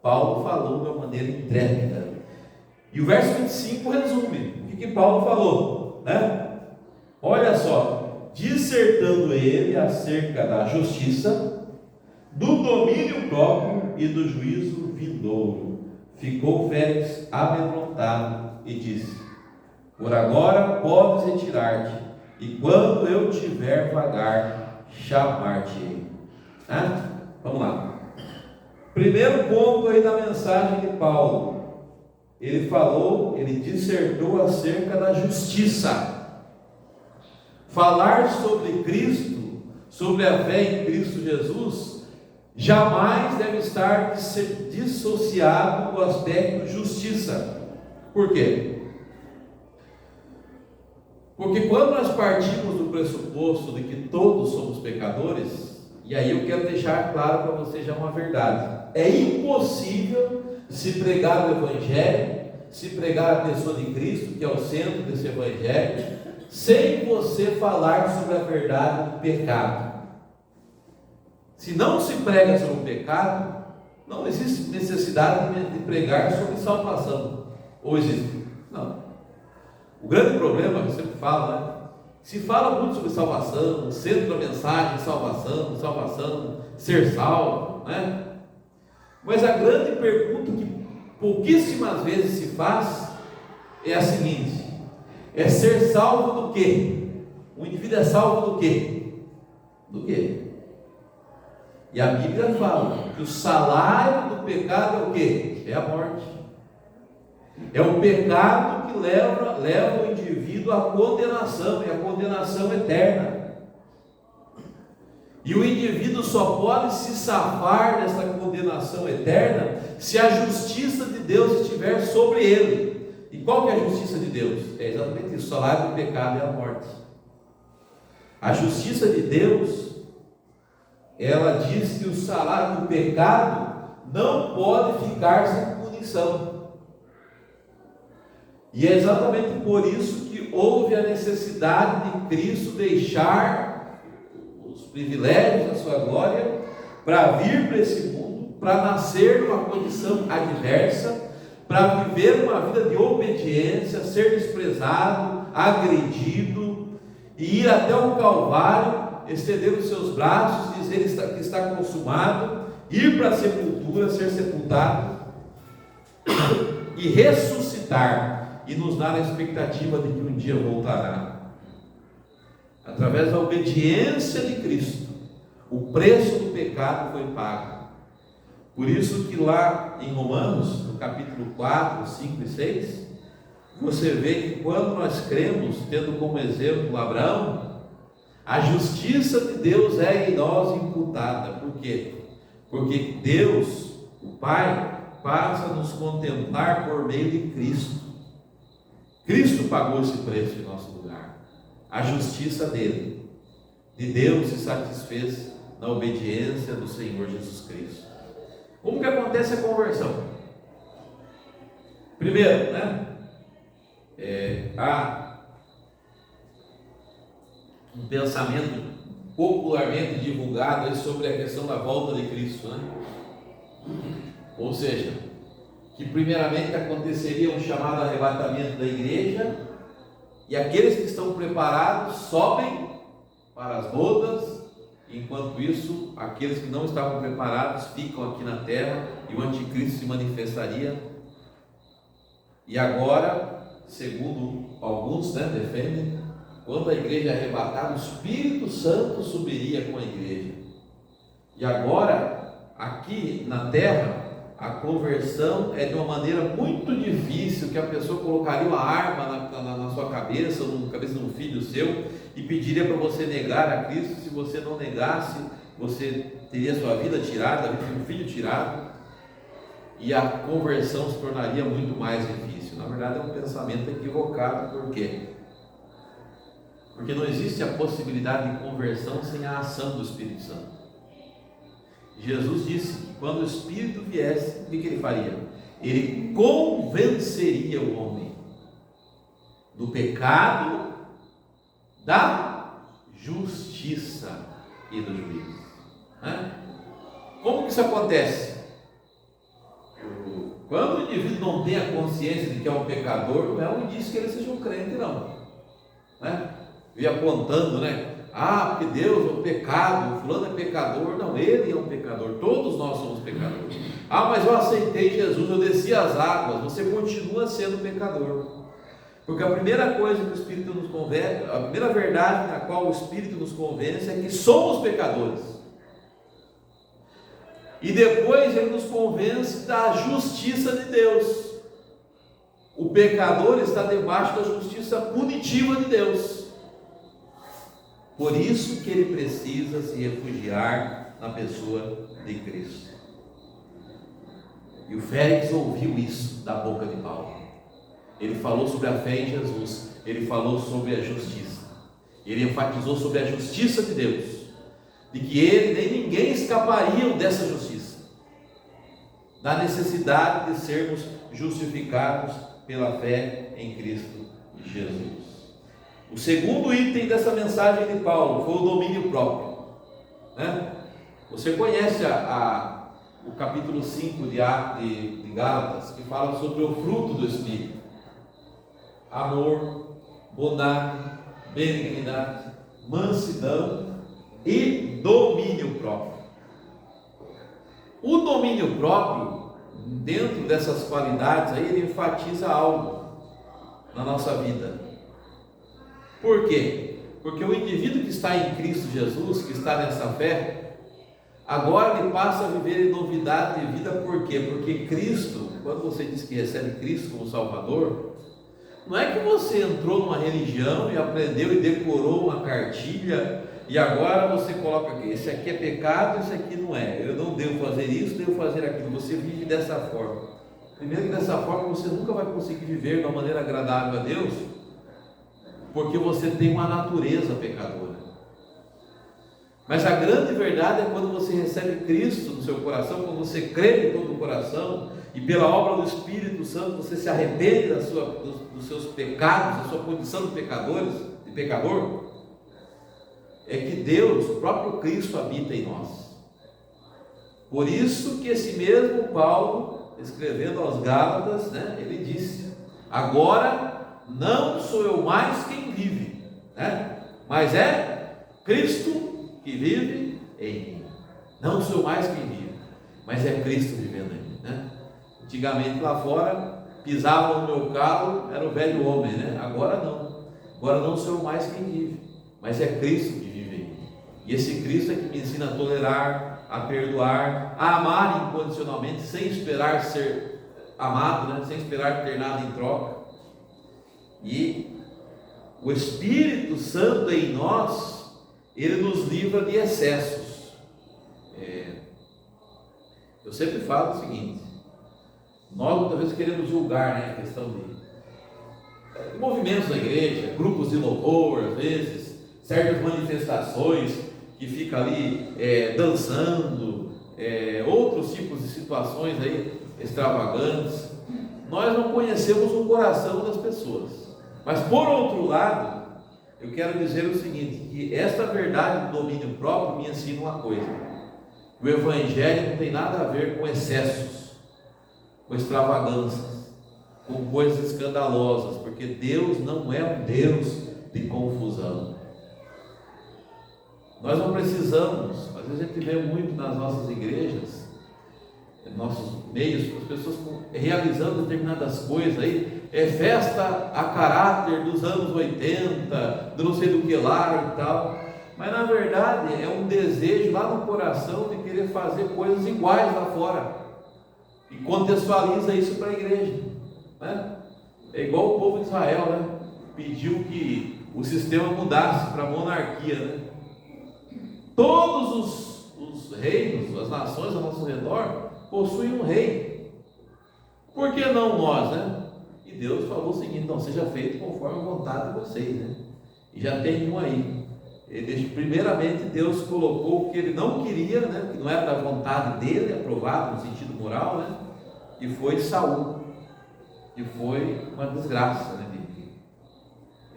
Paulo falou de uma maneira intrépida. E o verso 25 resume o que Paulo falou, né? Olha só, dissertando ele acerca da justiça, do domínio próprio e do juízo vindouro, ficou Félix amedrontado e disse: por agora podes retirar-te, e quando eu tiver vagar, chamar-te-ei. Vamos lá. Primeiro ponto aí da mensagem de Paulo. Ele dissertou acerca da justiça. Falar sobre Cristo, sobre a fé em Cristo Jesus, jamais deve estar dissociado do aspecto justiça. Por quê? Porque quando nós partimos do pressuposto de que todos somos pecadores, e aí eu quero deixar claro para você já uma verdade: é impossível se pregar o Evangelho, se pregar a pessoa de Cristo, que é o centro desse Evangelho, sem você falar sobre a verdade do pecado. Se não se prega sobre o pecado, não existe necessidade de pregar sobre salvação. Ou existe? Não. O grande problema, eu sempre falo, né? Se fala muito sobre salvação, o centro da mensagem, salvação, ser salvo, né? Mas a grande pergunta que pouquíssimas vezes se faz é a seguinte: é ser salvo do quê? O indivíduo é salvo do quê? Do quê? E a Bíblia fala que o salário do pecado é o quê? É a morte. É o pecado que leva o indivíduo à condenação, e a condenação eterna. E o indivíduo só pode se safar dessa condenação eterna se a justiça de Deus estiver sobre ele. E qual que é a justiça de Deus? É exatamente isso: o salário do pecado é a morte. A justiça de Deus, ela diz que o salário do pecado não pode ficar sem punição. E é exatamente por isso que houve a necessidade de Cristo deixar os privilégios da sua glória para vir para esse mundo, para nascer numa condição adversa, para viver uma vida de obediência, ser desprezado, agredido, e ir até o Calvário, estender os seus braços, dizer que está consumado, ir para a sepultura, ser sepultado e ressuscitar, e nos dar a expectativa de que um dia voltará. Através da obediência de Cristo, o preço do pecado foi pago. Por isso que lá em Romanos, no capítulo 4, 5 e 6, você vê que quando nós cremos, tendo como exemplo Abraão, a justiça de Deus é em nós imputada. Por quê? Porque Deus, o Pai, passa a nos contemplar por meio de Cristo. Cristo pagou esse preço em nosso lugar. A justiça dele, de Deus, se satisfez na obediência do Senhor Jesus Cristo. Como que acontece a conversão? Primeiro, há um pensamento popularmente divulgado sobre a questão da volta de Cristo, Ou seja, que primeiramente aconteceria um chamado arrebatamento da igreja, e aqueles que estão preparados sobem para as bodas, enquanto isso, aqueles que não estavam preparados ficam aqui na terra, e o anticristo se manifestaria. E agora, segundo alguns defendem, quando a igreja é arrebatada, o Espírito Santo subiria com a igreja. E agora, aqui na terra, a conversão é de uma maneira muito difícil, que a pessoa colocaria uma arma na sua cabeça, ou na cabeça de um filho seu, e pediria para você negar a Cristo. Se você não negasse, você teria sua vida tirada, a vida de um filho tirado, e a conversão se tornaria muito mais difícil. Na verdade, é um pensamento equivocado. Por quê? Porque não existe a possibilidade de conversão sem a ação do Espírito Santo. Jesus disse que quando o Espírito viesse, o que ele faria? Ele convenceria o homem do pecado, da justiça e do juízo. Como que isso acontece? Quando o indivíduo não tem a consciência de que é um pecador, não é um indício que ele seja um crente, não. E apontando, porque Deus é um pecado, fulano é pecador. Não, ele é um pecador, todos nós somos pecadores. Mas eu aceitei Jesus, eu desci as águas. Você continua sendo pecador, porque a primeira coisa que o Espírito nos convence, a primeira verdade na qual o Espírito nos convence é que somos pecadores. E depois ele nos convence da justiça de Deus. O pecador está debaixo da justiça punitiva de Deus. Por isso que ele precisa se refugiar na pessoa de Cristo. E o Félix ouviu isso da boca de Paulo. Ele falou sobre a fé em Jesus, ele falou sobre a justiça, ele enfatizou sobre a justiça de Deus, de que ele nem ninguém escapariam dessa justiça, da necessidade de sermos justificados pela fé em Cristo Jesus. O segundo item dessa mensagem de Paulo foi o domínio próprio. Você conhece o capítulo 5 de Gálatas, que fala sobre o fruto do Espírito: amor, bondade, benignidade, mansidão e domínio próprio. O domínio próprio, dentro dessas qualidades aí, ele enfatiza algo na nossa vida. Por quê? Porque o indivíduo que está em Cristo Jesus, que está nessa fé, agora ele passa a viver em novidade de vida. Por quê? Porque Cristo, quando você diz que recebe Cristo como Salvador, não é que você entrou numa religião e aprendeu e decorou uma cartilha e agora você coloca aqui: esse aqui é pecado, esse aqui não é, eu não devo fazer isso, devo fazer aquilo. Você vive dessa forma. Primeiro que dessa forma você nunca vai conseguir viver de uma maneira agradável a Deus, porque você tem uma natureza pecadora. Mas a grande verdade é quando você recebe Cristo no seu coração, quando você crê de todo o coração, e pela obra do Espírito Santo você se arrepende dos seus pecados, da sua condição de pecador, é que Deus, o próprio Cristo, habita em nós. Por isso que esse mesmo Paulo, escrevendo aos Gálatas, ele disse: agora não sou eu mais quem vive, mas é Cristo que vive em mim. Não sou eu mais quem vive, mas é Cristo vivendo em mim. Antigamente lá fora, pisava no meu calo, era o velho homem, Agora não sou eu mais quem vive, mas é Cristo que vive em mim. E esse Cristo é que me ensina a tolerar, a perdoar, a amar incondicionalmente, sem esperar ser amado, sem esperar ter nada em troca. E o Espírito Santo em nós, ele nos livra de excessos. Eu sempre falo o seguinte: nós muitas vezes queremos julgar, a questão de movimentos da igreja, grupos de louvor, às vezes, certas manifestações que fica ali dançando, outros tipos de situações aí extravagantes. Nós não conhecemos o coração das pessoas. Mas por outro lado, eu quero dizer o seguinte, que esta verdade do domínio próprio me ensina uma coisa: o Evangelho não tem nada a ver com excessos, com extravagâncias, com coisas escandalosas, porque Deus não é um Deus de confusão. Nós não precisamos, às vezes a gente vê muito nas nossas igrejas, em nossos meios, as pessoas realizando determinadas coisas aí, festa a caráter dos anos 80, do não sei do que lá e tal, mas na verdade é um desejo lá no coração de querer fazer coisas iguais lá fora, e contextualiza isso para a igreja, né? É igual o povo de Israel, né? Pediu que o sistema mudasse para a monarquia, né? Todos os reinos, as nações ao nosso redor possuem um rei, por que não nós, né? E Deus falou o seguinte: não, seja feito conforme a vontade de vocês, né? E já tem um aí. Primeiramente Deus colocou o que ele não queria, né? Que não era da vontade dele, aprovado no sentido moral, né? E foi Saul, e foi uma desgraça, né?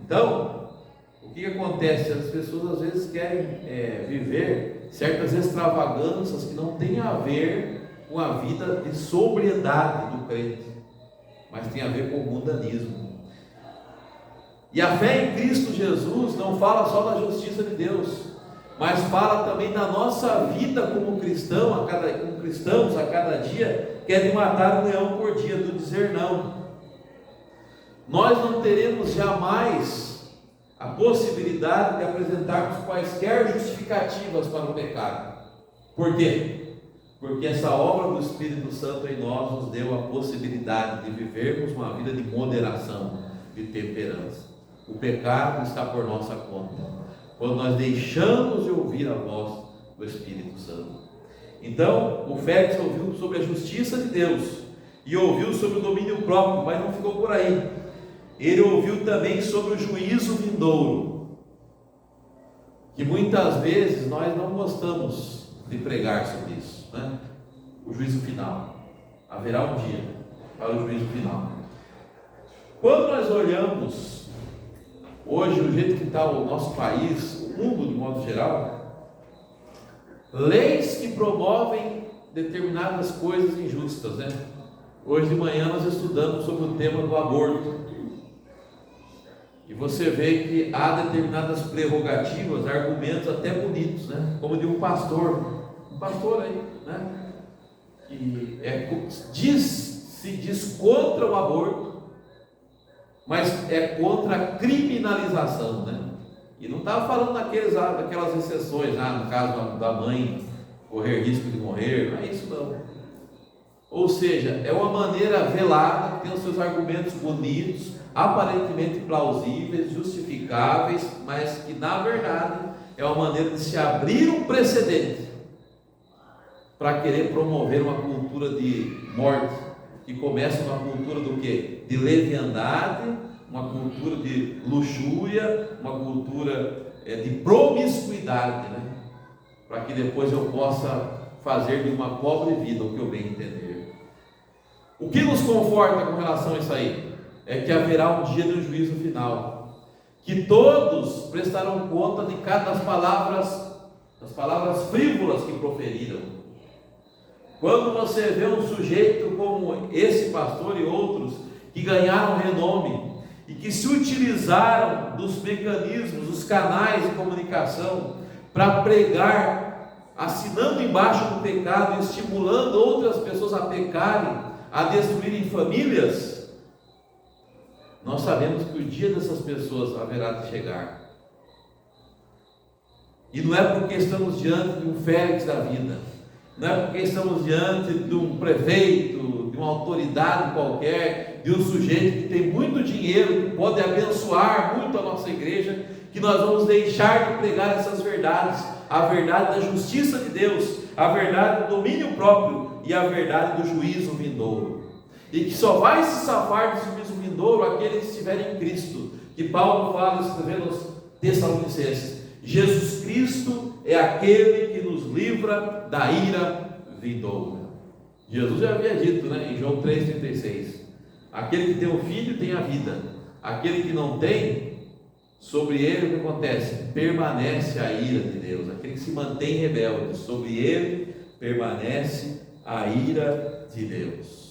Então, o que acontece? As pessoas às vezes querem viver certas extravagâncias que não têm a ver com a vida de sobriedade do crente, mas tem a ver com o mundanismo. E a fé em Cristo Jesus não fala só da justiça de Deus, mas fala também da nossa vida como cristão, como cristãos a cada dia, que é de matar um leão por dia, do dizer não. Nós não teremos jamais a possibilidade de apresentarmos quaisquer justificativas para o pecado. Por quê? Porque essa obra do Espírito Santo em nós nos deu a possibilidade de vivermos uma vida de moderação, de temperança. O pecado está por nossa conta, quando nós deixamos de ouvir a voz do Espírito Santo. Então, o Félix ouviu sobre a justiça de Deus, e ouviu sobre o domínio próprio, mas não ficou por aí. Ele ouviu também sobre o juízo vindouro, que muitas vezes nós não gostamos de pregar sobre isso, né? O juízo final. Haverá um dia para o juízo final. Quando nós olhamos hoje o jeito que está o nosso país, o mundo de modo geral, leis que promovem determinadas coisas injustas, né? Hoje de manhã nós estudamos sobre o tema do aborto. E você vê que há determinadas prerrogativas, argumentos até bonitos, né? Como de um pastor aí, né? Que se diz contra o aborto, mas é contra a criminalização, né? E não estava falando daquelas exceções, no caso da mãe correr risco de morrer, não é isso não. Ou seja, é uma maneira velada, que tem os seus argumentos bonitos, aparentemente plausíveis, justificáveis, mas que na verdade é uma maneira de se abrir um precedente para querer promover uma cultura de morte, que começa uma cultura do quê? De leviandade, uma cultura de luxúria, uma cultura de promiscuidade, né? Para que depois eu possa fazer de uma pobre vida o que eu bem entender. O que nos conforta com relação a isso aí? É que haverá um dia do juízo final, que todos prestarão conta de cada das palavras frívolas que proferiram. Quando você vê um sujeito como esse pastor e outros que ganharam renome e que se utilizaram dos mecanismos, dos canais de comunicação para pregar, assinando embaixo do pecado, estimulando outras pessoas a pecarem, a destruírem famílias, nós sabemos que o dia dessas pessoas haverá de chegar. E não é porque estamos diante de um Félix da vida, não é porque estamos diante de um prefeito, de uma autoridade qualquer, de um sujeito que tem muito dinheiro, que pode abençoar muito a nossa igreja, que nós vamos deixar de pregar essas verdades, a verdade da justiça de Deus, a verdade do domínio próprio e a verdade do juízo vindouro. E que só vai se safar do juízo vindouro aqueles que estiverem em Cristo, que Paulo fala escrevendo aos Tessalonicenses: Jesus Cristo é aquele que nos livra da ira vindoura. Jesus já havia dito, né, em João 3,36: aquele que tem o Filho tem a vida, aquele que não tem, sobre ele o que acontece? Permanece a ira de Deus. Aquele que se mantém rebelde, sobre ele permanece a ira de Deus.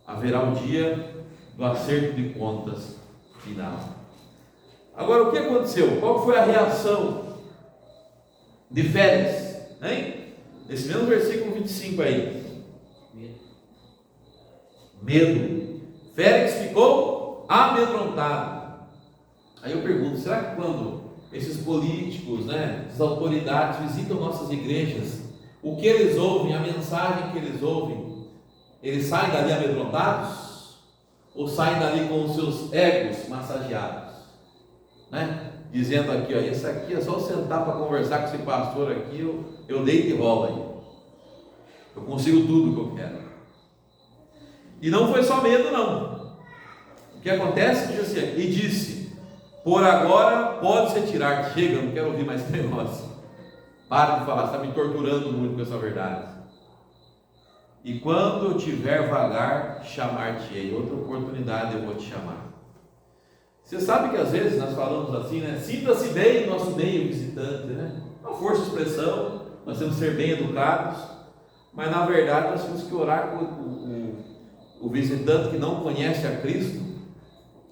Haverá um dia do acerto de contas final. Agora, o que aconteceu? Qual foi a reação de Félix? Hein? Nesse mesmo versículo 25 aí. Medo. Félix ficou amedrontado. Aí eu pergunto, será que quando esses políticos, né, essas autoridades visitam nossas igrejas, o que eles ouvem, a mensagem que eles ouvem, eles saem dali amedrontados? Ou saem dali com os seus egos massageados? Né? Dizendo aqui, ó, esse aqui é só sentar para conversar com esse pastor aqui, eu deito e rolo aí. Eu consigo tudo que eu quero. E não foi só medo, não. O que acontece? Diz assim, e disse: por agora pode-se tirar. Chega, eu não quero ouvir mais esse negócio. Para de falar, você está me torturando muito com essa verdade. E quando eu tiver vagar, chamar-te-ei. Outra oportunidade eu vou te chamar. Você sabe que às vezes nós falamos assim, né? Sinta-se bem no nosso meio visitante, né? Uma força de expressão, nós temos que ser bem educados, mas na verdade nós temos que orar com o visitante que não conhece a Cristo.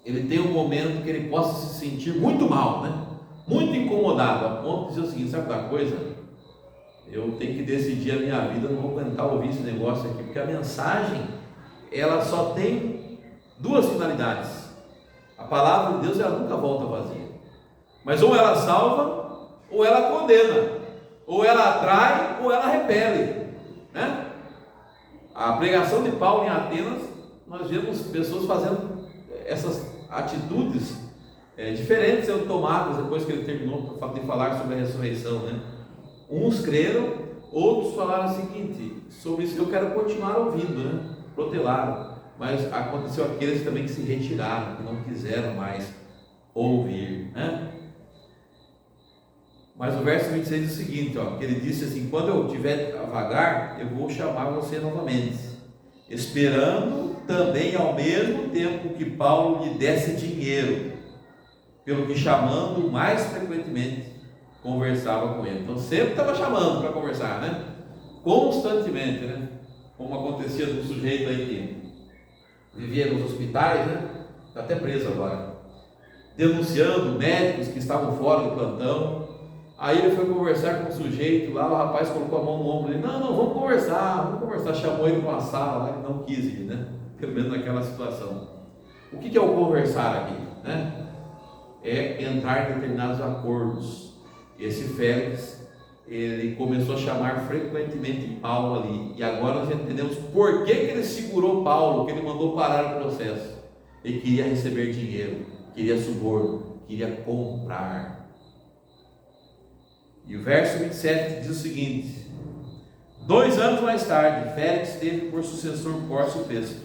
Ele tem um momento que ele possa se sentir muito mal, né? Muito incomodado, a ponto de dizer o seguinte: sabe da coisa? Eu tenho que decidir a minha vida, eu não vou aguentar ouvir esse negócio aqui, porque a mensagem, ela só tem duas finalidades. A palavra de Deus, ela nunca volta vazia, mas ou ela salva, ou ela condena, ou ela atrai, ou ela repele, né? A pregação de Paulo em Atenas, nós vemos pessoas fazendo essas atitudes diferentes sendo tomadas depois que ele terminou de falar sobre a ressurreição, né? Uns creram, outros falaram o seguinte: sobre isso eu quero continuar ouvindo, né? Protelaram. Mas aconteceu aqueles também que se retiraram, que não quiseram mais ouvir, né? Mas o verso 26 diz o seguinte, ó, que ele disse assim: quando eu tiver a vagar, eu vou chamar você novamente, esperando também ao mesmo tempo que Paulo lhe desse dinheiro, pelo que chamando mais frequentemente conversava com ele. Então sempre estava chamando para conversar, né? Constantemente, né? Como acontecia com um sujeito aí que vivia nos hospitais, né? Está até preso agora, denunciando médicos que estavam fora do plantão. Aí ele foi conversar com o sujeito lá, o rapaz colocou a mão no ombro dele: não, vamos conversar, chamou ele para uma sala lá, ele não quis ir, né? Pelo menos naquela situação. O que é o conversar aqui, né? É entrar em determinados acordos. Esse Félix, ele começou a chamar frequentemente Paulo ali, e agora nós entendemos por que ele segurou Paulo, que ele mandou parar o processo. Ele queria receber dinheiro, queria suborno, queria comprar. E o verso 27 diz o seguinte: 2 anos mais tarde, Félix teve por sucessor Pórcio Festo,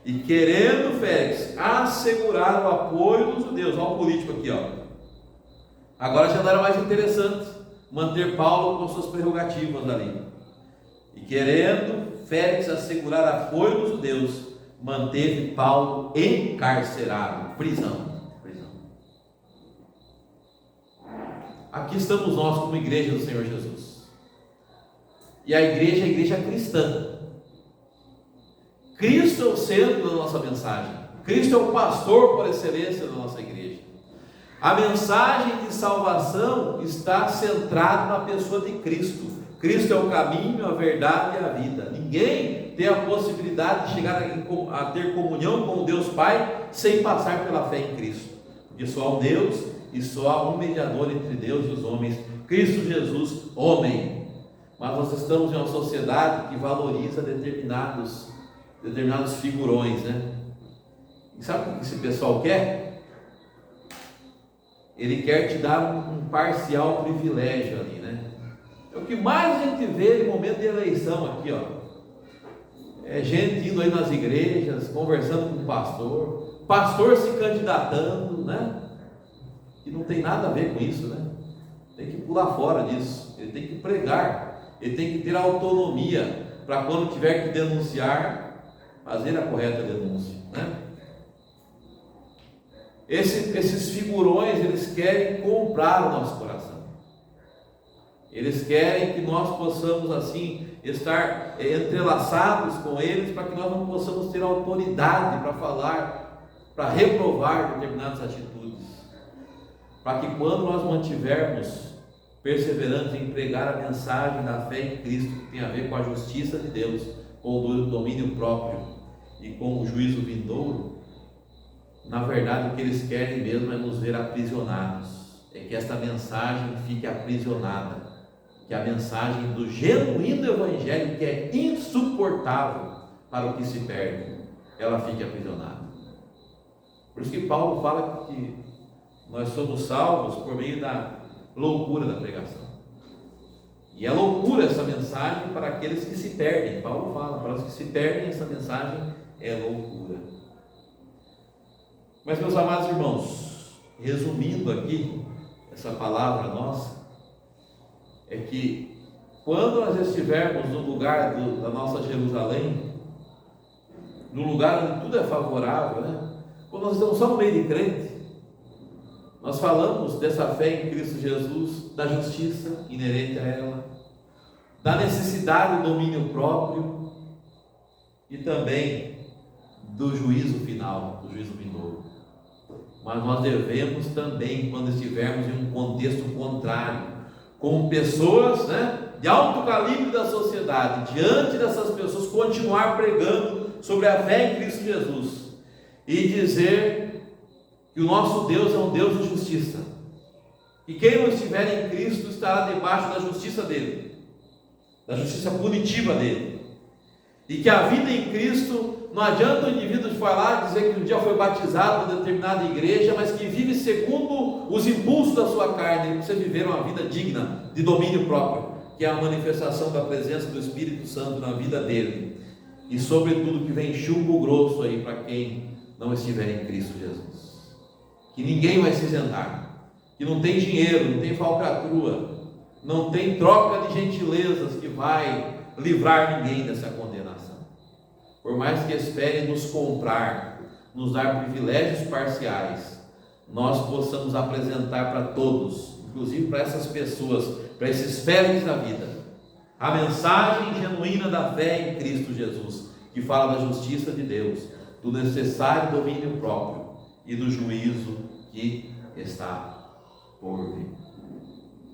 e querendo Félix assegurar o apoio dos judeus, olha o político aqui, ó, agora já não era mais interessante manter Paulo com suas prerrogativas ali, e querendo Félix assegurar apoio dos judeus, manteve Paulo encarcerado, prisão. Aqui estamos nós como igreja do Senhor Jesus, e a igreja cristã. Cristo é o centro da nossa mensagem, Cristo é o pastor por excelência da nossa igreja. A mensagem de salvação está centrada na pessoa de Cristo. Cristo é o caminho, a verdade e a vida. Ninguém tem a possibilidade de chegar a ter comunhão com o Deus Pai sem passar pela fé em Cristo, porque só há um Deus e só há um mediador entre Deus e os homens, Cristo Jesus, homem. Mas nós estamos em uma sociedade que valoriza determinados figurões, né? E sabe o que esse pessoal quer? Ele quer te dar um parcial privilégio ali, né? É o que mais a gente vê no momento de eleição aqui, ó. É gente indo aí nas igrejas, conversando com o pastor se candidatando, né? Que não tem nada a ver com isso, né? Tem que pular fora disso. Ele tem que pregar, ele tem que ter autonomia para quando tiver que denunciar, fazer a correta denúncia, né? Esses figurões, eles querem comprar o nosso coração. Eles querem que nós possamos assim estar entrelaçados com eles, para que nós não possamos ter autoridade para falar, para reprovar determinadas atitudes, para que quando nós mantivermos perseverantes em pregar a mensagem da fé em Cristo, que tem a ver com a justiça de Deus, com o domínio próprio e com o juízo vindouro, na verdade o que eles querem mesmo é nos ver aprisionados. é que esta mensagem fique aprisionada, que a mensagem do genuíno Evangelho, que é insuportável para o que se perde, ela fique aprisionada. Por isso que Paulo fala que nós somos salvos por meio da loucura da pregação. E é loucura essa mensagem para aqueles que se perdem. Paulo fala, para os que se perdem, essa mensagem é loucura. Mas, meus amados irmãos, resumindo aqui essa palavra nossa, é que quando nós estivermos no lugar da nossa Jerusalém, no lugar onde tudo é favorável, né? Quando nós estamos só no meio de crente, nós falamos dessa fé em Cristo Jesus, da justiça inerente a ela, da necessidade do domínio próprio e também do juízo final, do juízo vindouro. Mas nós devemos também, quando estivermos em um contexto contrário, com pessoas, né, de alto calibre da sociedade, diante dessas pessoas, continuar pregando sobre a fé em Cristo Jesus e dizer que o nosso Deus é um Deus de justiça, e quem não estiver em Cristo estará debaixo da justiça dele, da justiça punitiva dele, e que a vida em Cristo não adianta o indivíduo falar, dizer que um dia foi batizado em determinada igreja, mas que vive segundo os impulsos da sua carne. Ele precisa viver uma vida digna de domínio próprio, que é a manifestação da presença do Espírito Santo na vida dele, e sobretudo que vem chumbo grosso aí para quem não estiver em Cristo Jesus, que ninguém vai se isentar, que não tem dinheiro, não tem falcatrua, não tem troca de gentilezas que vai livrar ninguém dessa condenação. Por mais que esperem nos comprar, nos dar privilégios parciais, nós possamos apresentar para todos, inclusive para essas pessoas, para esses férteis da vida, a mensagem genuína da fé em Cristo Jesus, que fala da justiça de Deus, do necessário domínio próprio e do juízo que está por vir.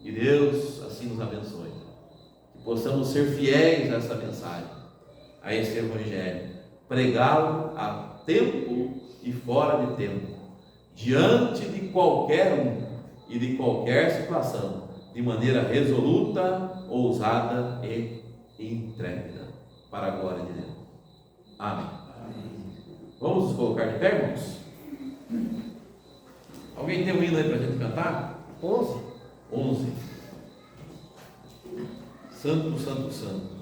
Que Deus assim nos abençoe, que possamos ser fiéis a essa mensagem, a esse Evangelho, pregá-lo a tempo e fora de tempo, diante de qualquer um e de qualquer situação, de maneira resoluta, ousada e intrépida, para a glória de Deus. Amém. Vamos nos colocar de pé, irmãos? Alguém tem um hino aí para a gente cantar? 11. Santo, Santo, Santo.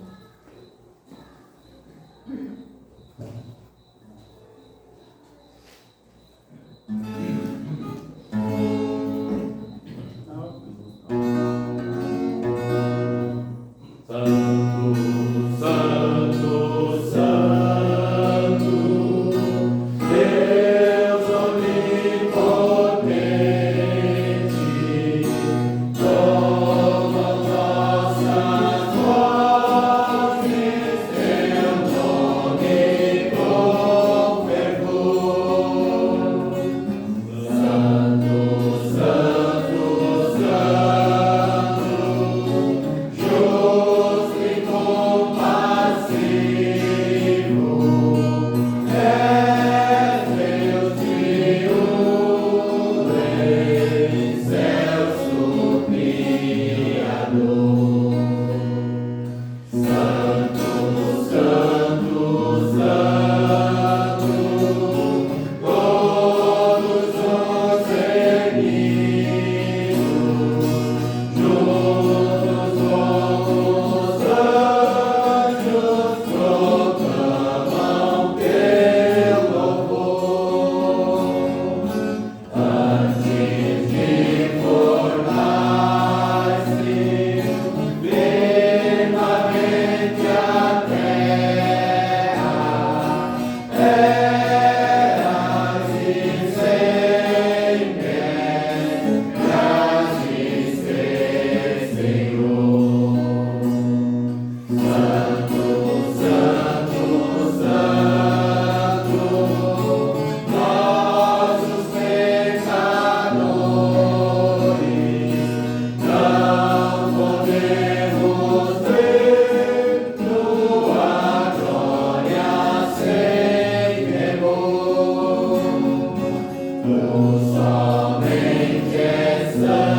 Somente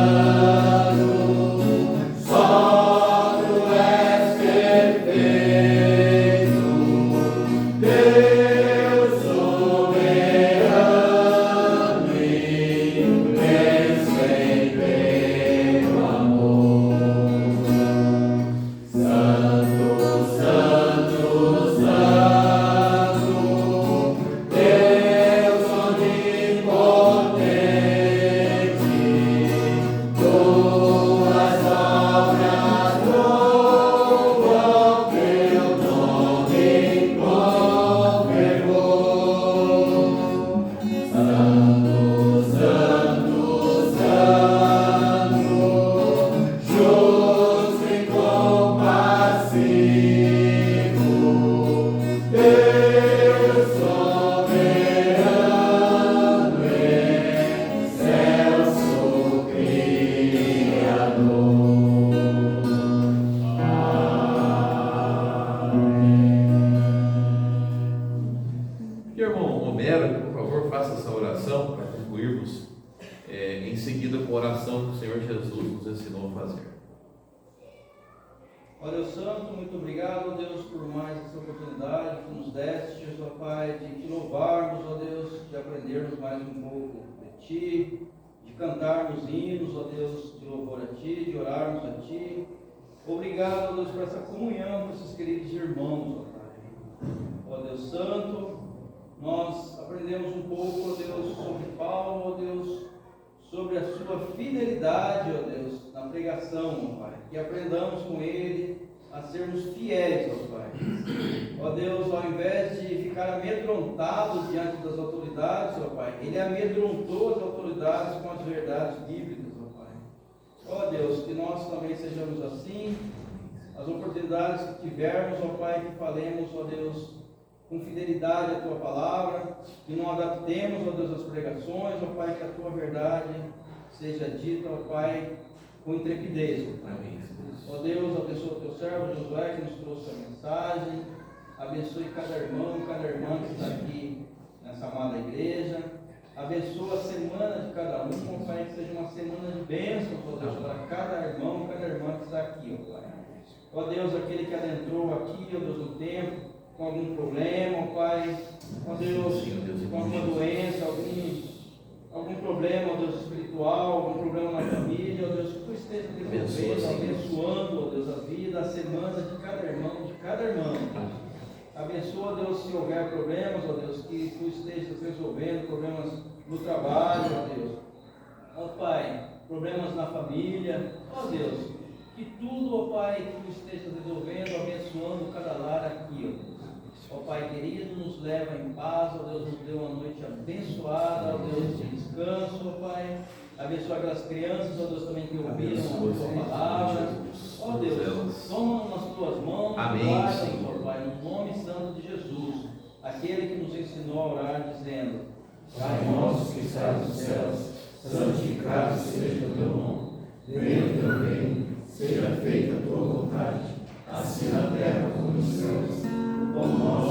oração para concluirmos, em seguida com a oração que o Senhor Jesus nos ensinou a fazer. Ó Deus Santo, muito obrigado, ó Deus, por mais essa oportunidade que nos deste, ó Pai, de te louvarmos, ó Deus, de aprendermos mais um pouco de Ti, de cantarmos hinos, ó Deus, de louvor a Ti, de orarmos a Ti. Obrigado, ó Deus, por essa comunhão com esses queridos irmãos, ó Pai. Ó Deus Santo, nós aprendemos um pouco, ó Deus, sobre Paulo, ó Deus, sobre a sua fidelidade, ó Deus, na pregação, ó Pai. Que aprendamos com ele a sermos fiéis, ó Pai. Ó Deus, ao invés de ficar amedrontado diante das autoridades, ó Pai, ele amedrontou as autoridades com as verdades bíblicas, ó Pai. Ó Deus, que nós também sejamos assim, as oportunidades que tivermos, ó Pai, que falemos, ó Deus, com fidelidade a Tua palavra, que não adaptemos, ó Deus, as pregações, ó Pai, que a Tua verdade seja dita, ó Pai, com intrepidez, ó Pai. Ó Deus, abençoa o Teu servo Josué, que nos trouxe a mensagem, abençoe cada irmão, cada irmã que está aqui nessa amada igreja, abençoa a semana de cada um, ó Pai, que seja uma semana de bênçãos, ó Deus, para cada irmão, cada irmã que está aqui, ó Pai. Ó Deus, aquele que adentrou aqui, ó Deus, no tempo, com algum problema, ó Pai, ó Deus, com alguma doença, algum problema, ó Deus, espiritual, algum problema na família, ó Deus, que Tu esteja resolvendo, abençoando, ó Deus, a vida, a semana de cada irmão, de cada irmã, Deus. Abençoa, ó Deus, se houver problemas, ó Deus, que Tu estejas resolvendo, problemas no trabalho, ó Deus. Ó Pai, problemas na família, ó Deus, que tudo, ó Pai, Tu estejas resolvendo, abençoando cada lar aqui, ó Deus. Ó Pai querido, nos leva em paz, ó Deus, nos dê uma noite abençoada, ó Deus, de descanso, ó Pai. Abençoa aquelas crianças, ó Deus, também que ouviram a Tua palavra. Ó Deus, toma nas Tuas mãos, guarda-nos, ó Pai, no nome santo de Jesus, aquele que nos ensinou a orar, dizendo: Pai nosso que estás nos céus, santificado seja o Teu nome. Venha o Teu reino, seja feita a Tua vontade, assim na terra como nos céus. O pão nosso